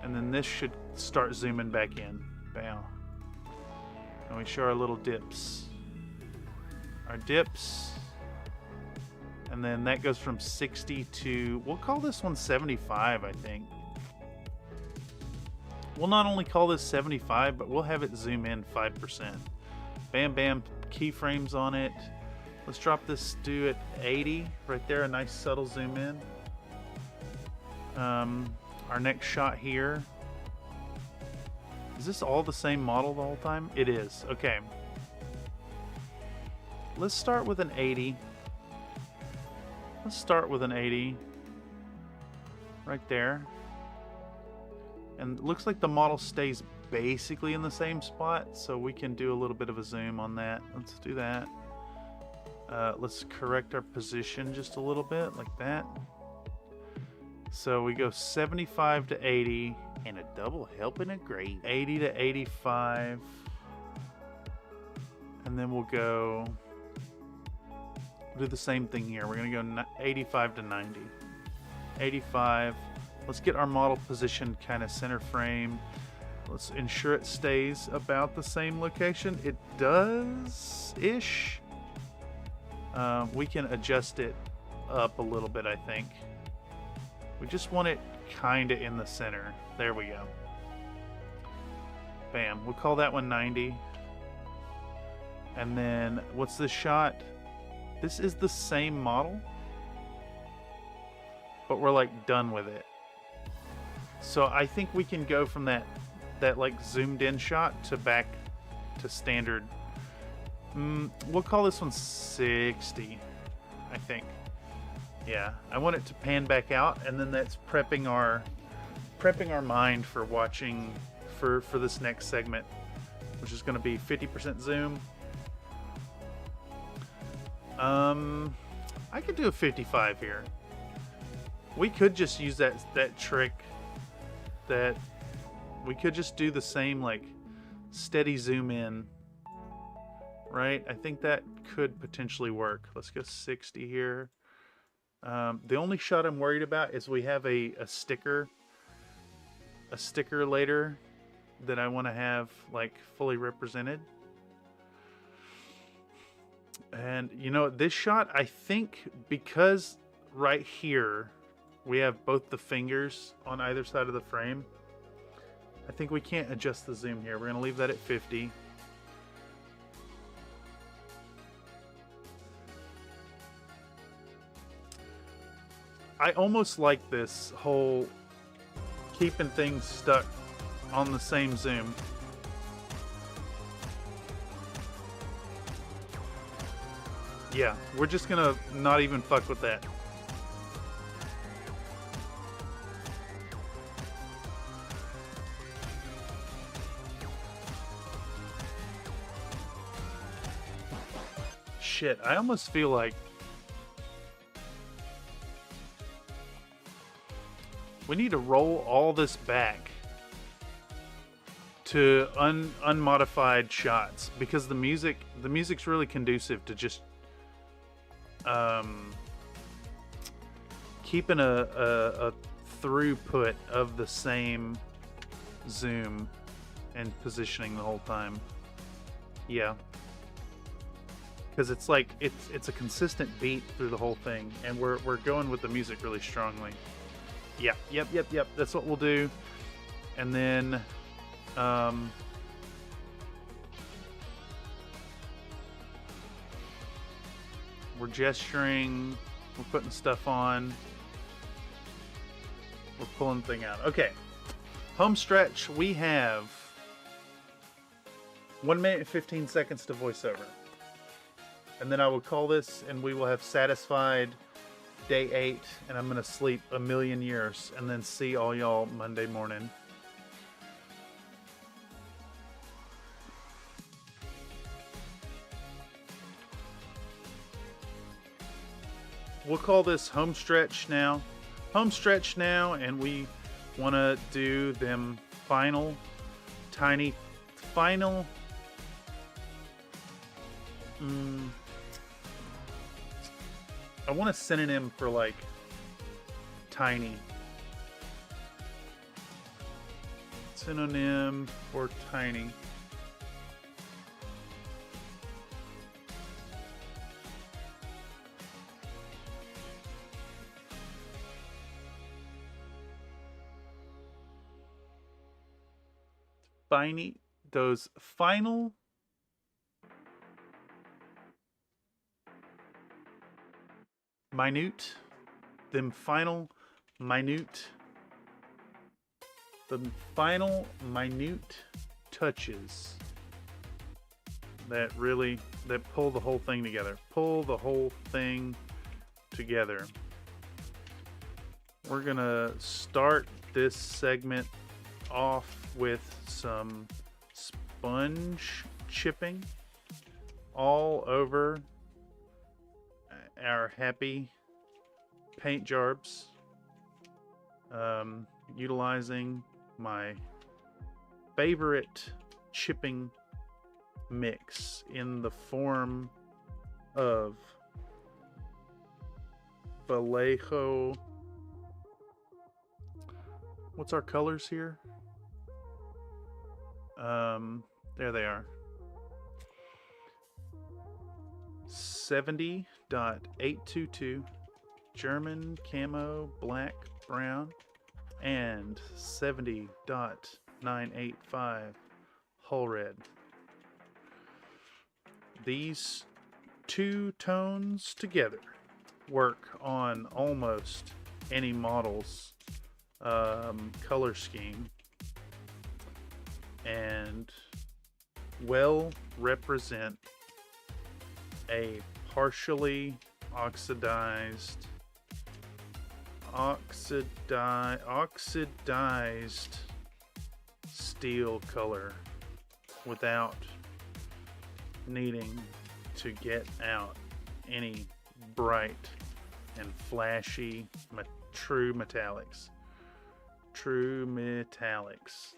And then this should start zooming back in. Bam. And we show our little dips. Our dips. And then that goes from 60 to, we'll call this one 75, I think. We'll not only call this 75, but we'll have it zoom in 5%. Bam, bam, keyframes on it. Let's drop this, do it 80, right there, a nice subtle zoom in. Our next shot here. Is this all the same model the whole time? It is, okay. Let's start with an 80. Let's start with an 80. Right there. And it looks like the model stays basically in the same spot, so we can do a little bit of a zoom on that. Let's do that. Let's correct our position just a little bit, like that. So we go 75 to 80, and a double helping of gravy. 80 to 85. And then we'll do the same thing here. We're going to go 85 to 90. 85. Let's get our model positioned kind of center frame. Let's ensure it stays about the same location. It does-ish. We can adjust it up a little bit, I think. We just want it kind of in the center. There we go. Bam. We'll call that one 90. And then, what's this shot? This is the same model, but we're like done with it. So I think we can go from that like zoomed in shot to back to standard. We'll call this one 60, I think. Yeah, I want it to pan back out, and then that's prepping our mind for watching for this next segment, which is going to be 50% zoom. I could do a 55 here. We could just use that trick that we could just do the same, like steady zoom in, right? I think that could potentially work. Let's go 60 here. The only shot I'm worried about is we have a sticker later that I want to have like fully represented. And you know, this shot, I think because right here we have both the fingers on either side of the frame, I think we can't adjust the zoom here. We're going to leave that at 50. I almost like this whole keeping things stuck on the same zoom. Yeah, we're just gonna not even fuck with that. Shit, I almost feel like we need to roll all this back to unmodified shots, because the music's really conducive to just keeping a throughput of the same zoom and positioning the whole time. Yeah, because it's like it's a consistent beat through the whole thing, and we're going with the music really strongly. Yeah, yep. That's what we'll do. And then we're gesturing, we're putting stuff on, we're pulling the thing out. Okay, home stretch, we have 1 minute and 15 seconds to voiceover. And then I will call this, and we will have satisfied day 8, and I'm gonna sleep a million years and then see all y'all Monday morning. We'll call this home stretch now. Home stretch now, and we want to do them final. I want a synonym for like tiny. Synonym for tiny. Those final minute, the final minute touches that pull the whole thing together. We're gonna start this segment off with some sponge chipping all over our happy paint jarbs, utilizing my favorite chipping mix in the form of Vallejo. What's our colors here? There they are. 70.822 German camo black brown and 70.985 whole red. These two tones together work on almost any models color scheme and well represent a partially oxidized steel color without needing to get out any bright and flashy true metallics.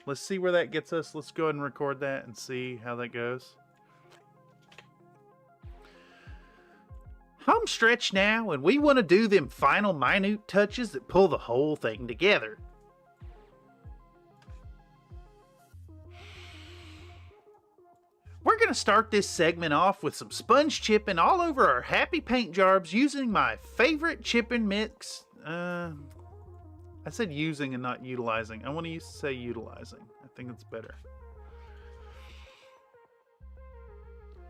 Let's see where that gets us. Let's go ahead and record that and see how that goes. Home stretch now, and we want to do them final minute touches that pull the whole thing together. We're going to start this segment off with some sponge chipping all over our happy paint jobs using my favorite chipping mix. I said using and not utilizing. I want to say utilizing. I think it's better.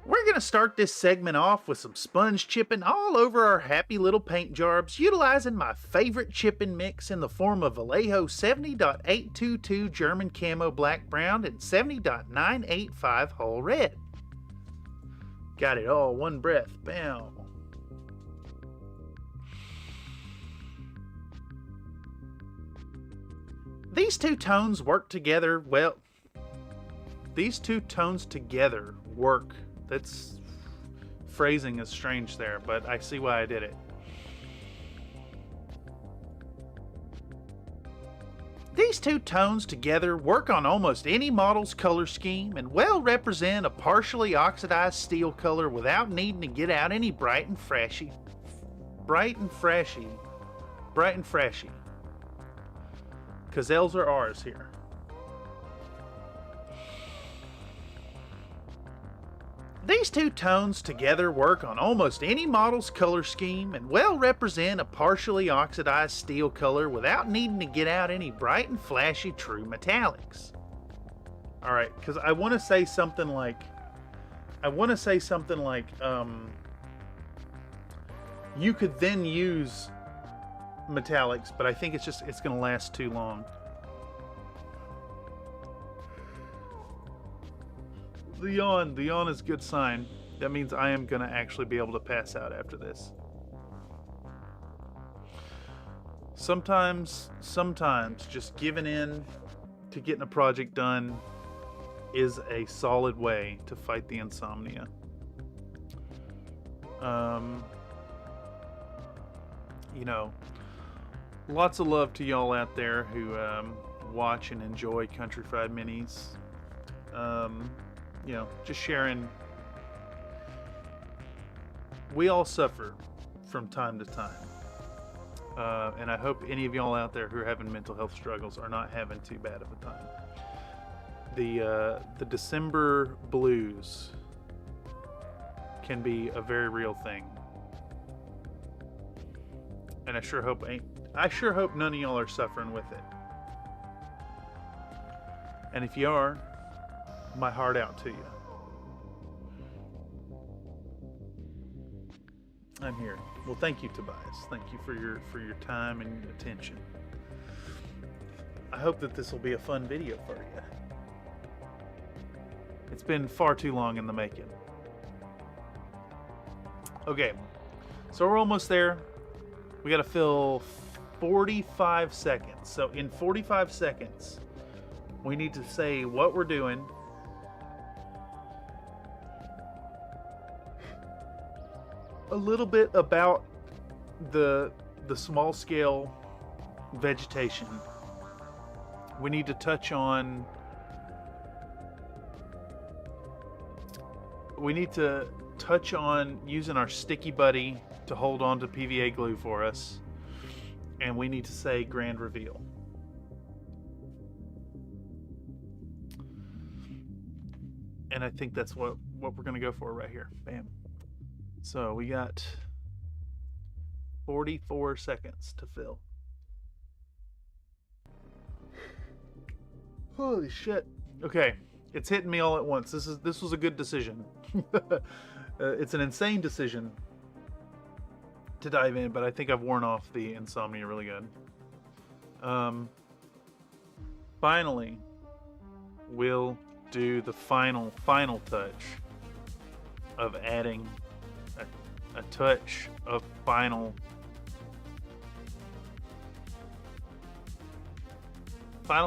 We're going to start this segment off with some sponge chipping all over our happy little paint jobs, utilizing my favorite chipping mix in the form of Vallejo 70.822 German Camo Black Brown and 70.985 Hull Red. Got it all, one breath, bam. These two tones work together well. These two tones together work. That's phrasing is strange there, but I see why I did it. These two tones together work on almost any model's color scheme and well represent a partially oxidized steel color without needing to get out any bright and flashy. Because L's are R's here. These two tones together work on almost any model's color scheme and well represent a partially oxidized steel color without needing to get out any bright and flashy true metallics. Alright, because I want to say something like, you could then use metallics, but I think it's going to last too long. The yawn is a good sign. That means I am going to actually be able to pass out after this. Sometimes just giving in to getting a project done is a solid way to fight the insomnia. You know, lots of love to y'all out there who watch and enjoy Country Fried Minis. You know, just sharing. We all suffer from time to time. And I hope any of y'all out there who are having mental health struggles are not having too bad of a time. The December blues can be a very real thing. And I sure hope none of y'all are suffering with it. And if you are, my heart out to you. I'm here. Well, thank you, Tobias. Thank you for your time and attention. I hope that this will be a fun video for you. It's been far too long in the making. Okay, so we're almost there. We got to fill 45 seconds. So in 45 seconds, we need to say what we're doing, a little bit about the small scale vegetation. We need to touch on using our sticky buddy to hold on to PVA glue for us, and we need to say grand reveal. And I think that's what we're going to go for right here. Bam. So we got 44 seconds to fill. Holy shit. Okay, it's hitting me all at once. This was a good decision. It's an insane decision to dive in, but I think I've worn off the insomnia really good. finally, we'll do the final touch of adding a touch of final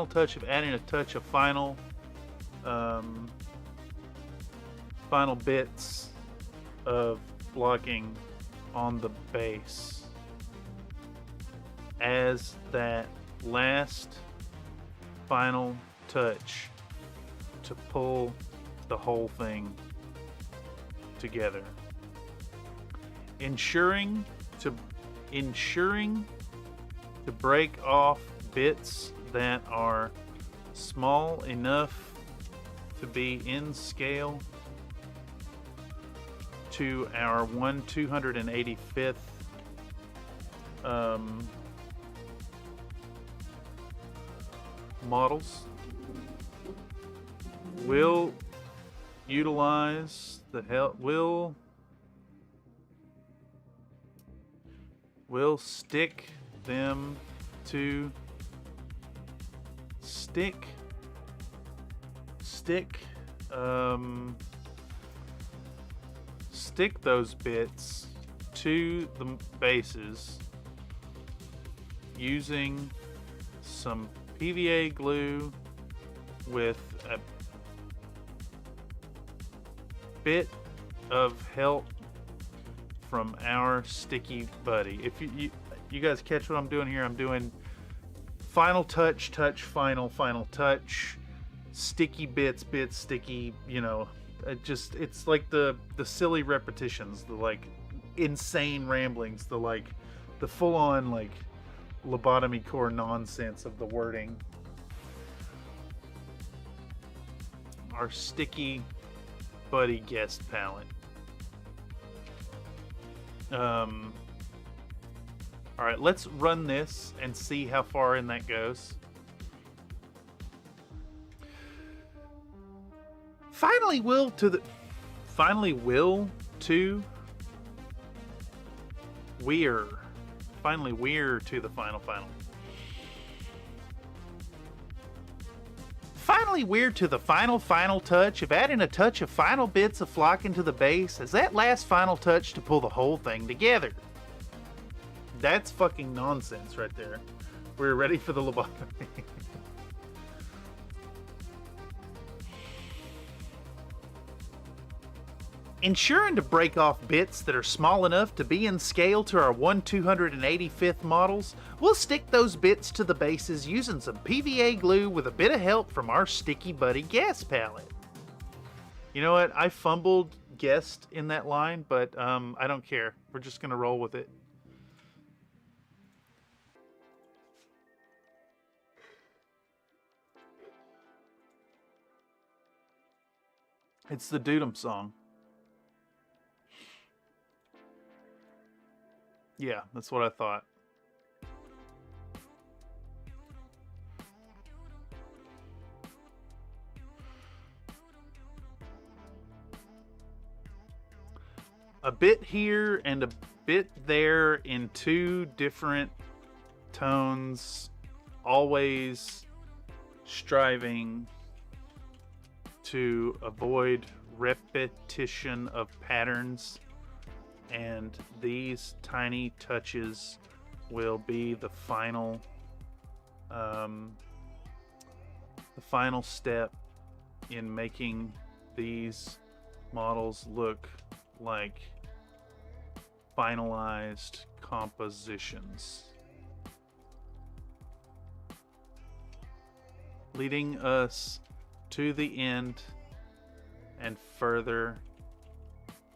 touch of adding a touch of final final bits of blocking on the base as that last final touch to pull the whole thing together, ensuring to break off bits that are small enough to be in scale to our 1/285th models. We'll utilize the help. We'll stick them to stick those bits to the bases using some PVA glue with a bit of help from our sticky buddy. If you guys catch what I'm doing here, I'm doing final touch, final touch, sticky bits, sticky, you know, it's like the silly repetitions, the like insane ramblings, the full on like lobotomy core nonsense of the wording. Our sticky buddy guest palette. All right, let's run this and see how far in that goes. Finally, will to the final. Finally, we're to the final touch of adding a touch of final bits of flocking to the base as that last final touch to pull the whole thing together. That's fucking nonsense right there. We're ready for the lobotomy. Ensuring to break off bits that are small enough to be in scale to our 1/285th models, we'll stick those bits to the bases using some PVA glue with a bit of help from our Sticky Buddy gas palette. You know what? I fumbled guessed in that line, but I don't care. We're just gonna roll with it. It's the Dudum song. Yeah, that's what I thought. A bit here and a bit there in two different tones, always striving to avoid repetition of patterns, and these tiny touches will be the final step in making these models look like finalized compositions, leading us to the end and further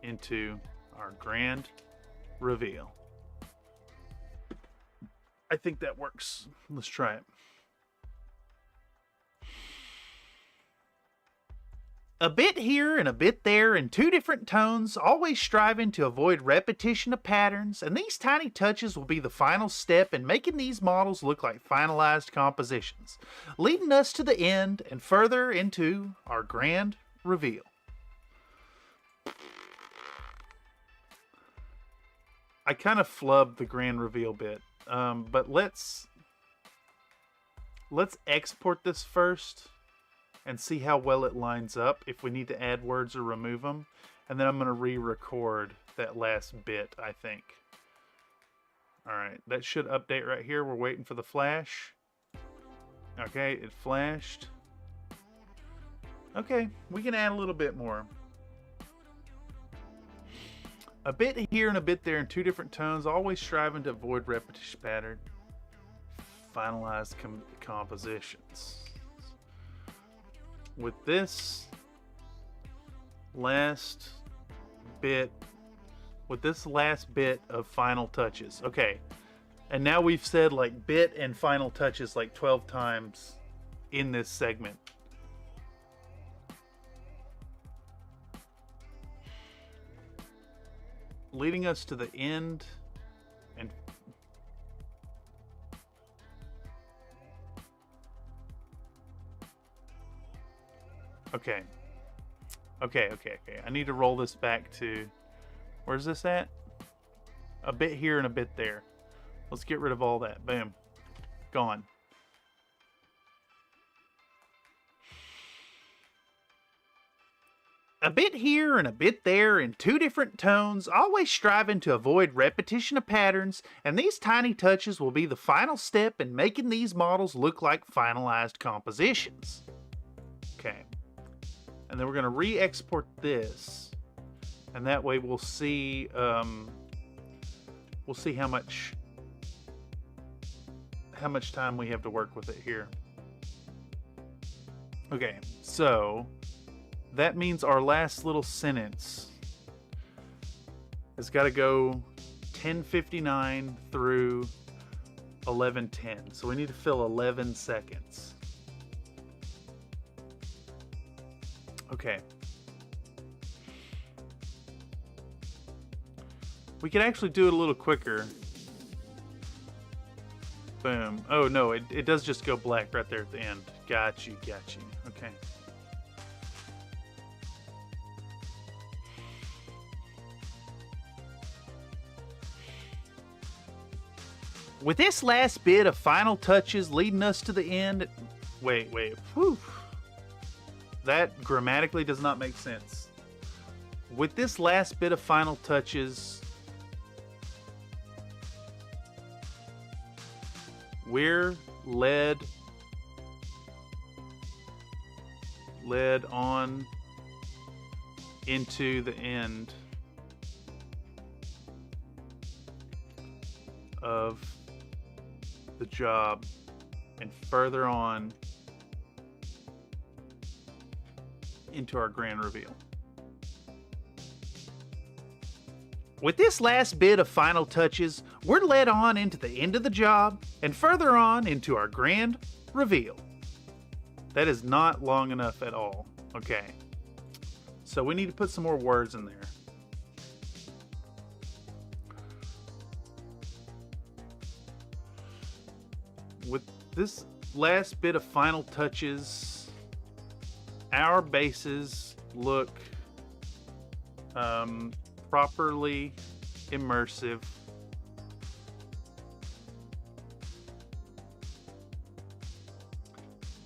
into our grand reveal. I think that works. Let's try it. A bit here and a bit there in two different tones, always striving to avoid repetition of patterns, and these tiny touches will be the final step in making these models look like finalized compositions, leading us to the end and further into our grand reveal. I kind of flubbed the grand reveal bit, but let's Let's export this first and see how well it lines up, if we need to add words or remove them. And then I'm going to re-record that last bit, I think. Alright, that should update right here. We're waiting for the flash. Okay, it flashed. Okay, we can add a little bit more. A bit here and a bit there in two different tones, always striving to avoid repetition pattern. Finalized compositions. With this last bit of final touches. Okay, and now we've said like bit and final touches like 12 times in this segment. Leading us to the end and okay. I need to roll this back to, where's this at? A bit here and a bit there. Let's get rid of all that. Boom. Gone. A bit here and a bit there in two different tones, always striving to avoid repetition of patterns, and these tiny touches will be the final step in making these models look like finalized compositions. Okay. And then we're going to re-export this, and that way we'll see how much time we have to work with it here. Okay, so that means our last little sentence has got to go 10:59 through 11:10. So we need to fill 11 seconds. Okay. We could actually do it a little quicker. Boom. Oh no, it does just go black right there at the end. Got you. Okay. With this last bit of final touches leading us to the end. Wait. Whew. That grammatically does not make sense. With this last bit of final touches, we're led on into the end of the job and further on into our grand reveal. With this last bit of final touches, we're led on into the end of the job and further on into our grand reveal. That is not long enough at all. Okay. So we need to put some more words in there. With this last bit of final touches, our bases look properly immersive.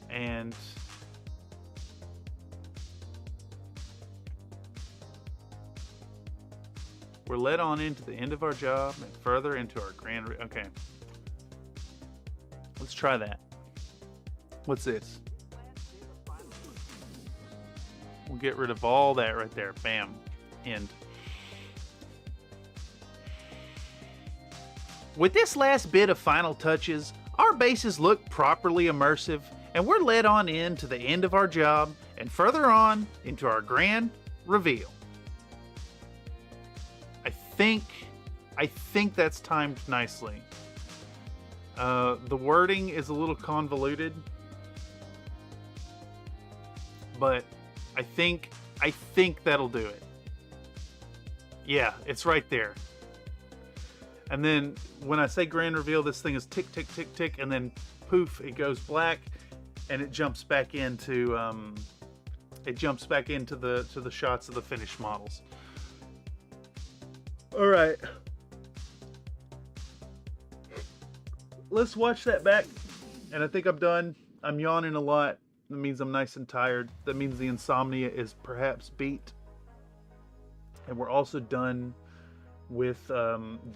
And we're led on into the end of our job and further into our grand... Okay. Let's try that. What's this? We'll get rid of all that right there. Bam. End. With this last bit of final touches, our bases look properly immersive, and we're led on into the end of our job and further on into our grand reveal. I think that's timed nicely. The wording is a little convoluted, but I think that'll do it. Yeah, it's right there. And then when I say grand reveal, this thing is tick, tick, tick, tick, and then poof, it goes black, and it jumps back into the shots of the finished models. All right. Let's watch that back And I think I'm done. I'm yawning a lot. That means I'm nice and tired. That means the insomnia is perhaps beat. And we're also done with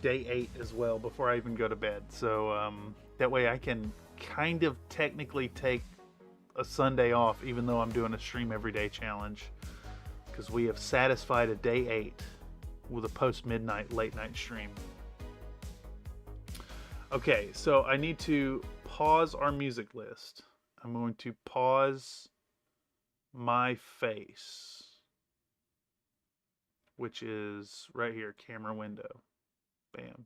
day 8 as well before I even go to bed. So that way I can kind of technically take a Sunday off, even though I'm doing a stream every day challenge, because we have satisfied a day 8 with a post-midnight late night stream. Okay, so I need to pause our music list. I'm going to pause my face, which is right here, camera window. Bam.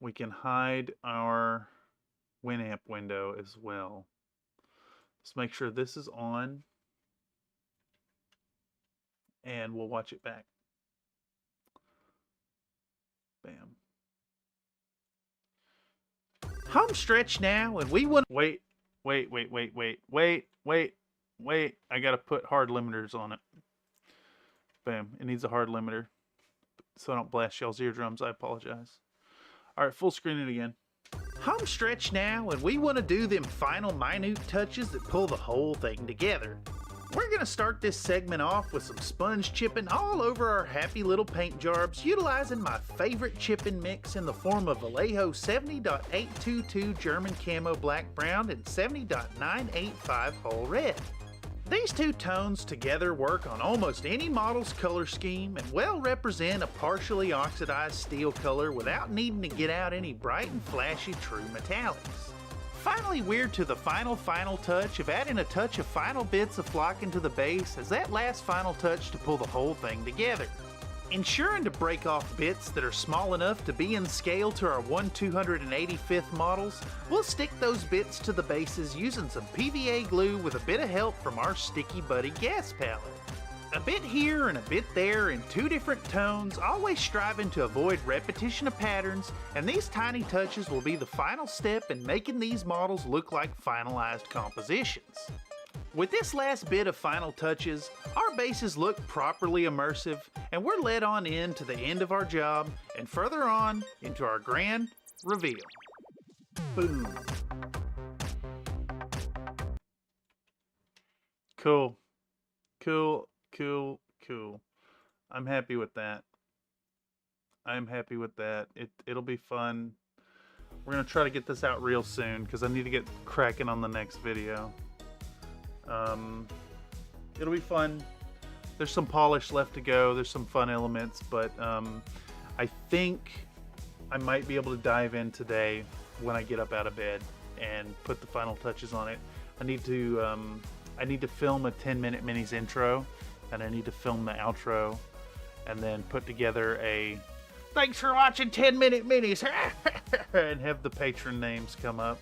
We can hide our Winamp window as well. Let's make sure this is on, and we'll watch it back. Bam. Home stretch now, and we want... Wait. I gotta put hard limiters on it. Bam. It needs a hard limiter, so I don't blast y'all's eardrums. I apologize. All right, full screen it again. Home stretch now, and we want to do them final minute touches that pull the whole thing together. We're going to start this segment off with some sponge chipping all over our happy little paint jobs, utilizing my favorite chipping mix in the form of Vallejo 70.822 German Camo Black Brown and 70.985 Whole Red. These two tones together work on almost any model's color scheme and well represent a partially oxidized steel color without needing to get out any bright and flashy true metallics. Finally, we're to the final touch of adding a touch of final bits of flock into the base as that last final touch to pull the whole thing together. Ensuring to break off bits that are small enough to be in scale to our 1/285th models, we'll stick those bits to the bases using some PVA glue with a bit of help from our Sticky Buddy gas palette. A bit here and a bit there in two different tones, always striving to avoid repetition of patterns, and these tiny touches will be the final step in making these models look like finalized compositions. With this last bit of final touches, our bases look properly immersive, and we're led on in to the end of our job and further on into our grand reveal. Boom. Cool. I'm happy with that. It'll be fun. We're gonna try to get this out real soon because I need to get cracking on the next video. It'll be fun. There's some polish left to go. There's some fun elements, but I think I might be able to dive in today when I get up out of bed and put the final touches on it. I need to film a 10-minute minis intro, and I need to film the outro, and then put together a thanks for watching 10-minute minis and have the patron names come up.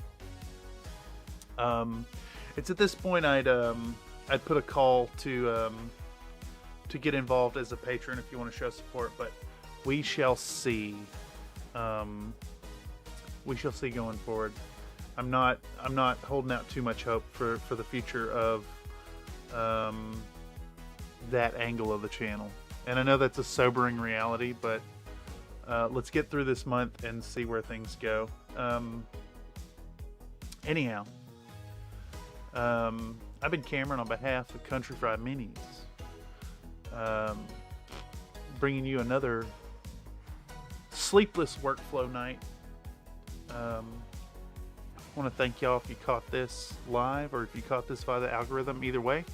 It's at this point I'd put a call to get involved as a patron if you want to show support, but we shall see. We shall see going forward. I'm not holding out too much hope for the future of that angle of the channel. And I know that's a sobering reality, but let's get through this month and see where things go. Anyhow, I've been Cameron on behalf of Country Fried Minis, bringing you another sleepless workflow night. I want to thank y'all if you caught this live or if you caught this via the algorithm. Either way,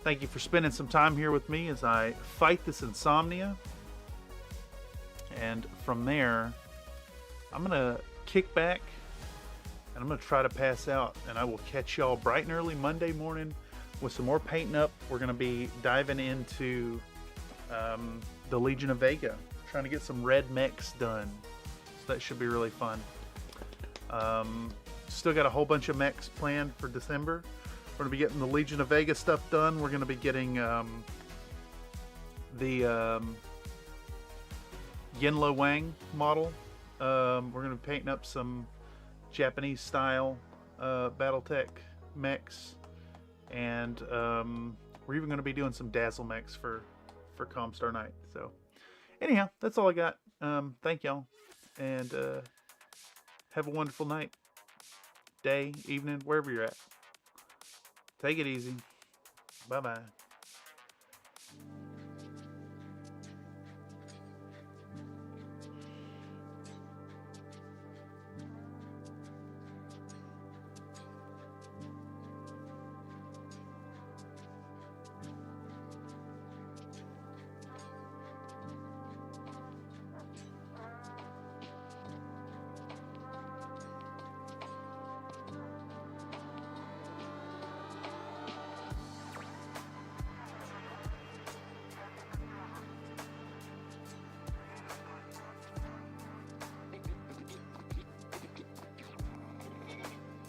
thank you for spending some time here with me as I fight this insomnia. And from there, I'm going to kick back and I'm going to try to pass out. And I will catch y'all bright and early Monday morning with some more painting up. We're going to be diving into the Legion of Vega, trying to get some red mechs done. So that should be really fun. Still got a whole bunch of mechs planned for December. We're going to be getting the Legion of Vega stuff done. We're going to be getting the Yinlo Wang model. We're going to be painting up some Japanese style Battletech mechs. And we're even going to be doing some Dazzle mechs for Comstar Night. So anyhow, that's all I got. Thank y'all. And have a wonderful night. day, evening, wherever you're at. Take it easy. Bye-bye.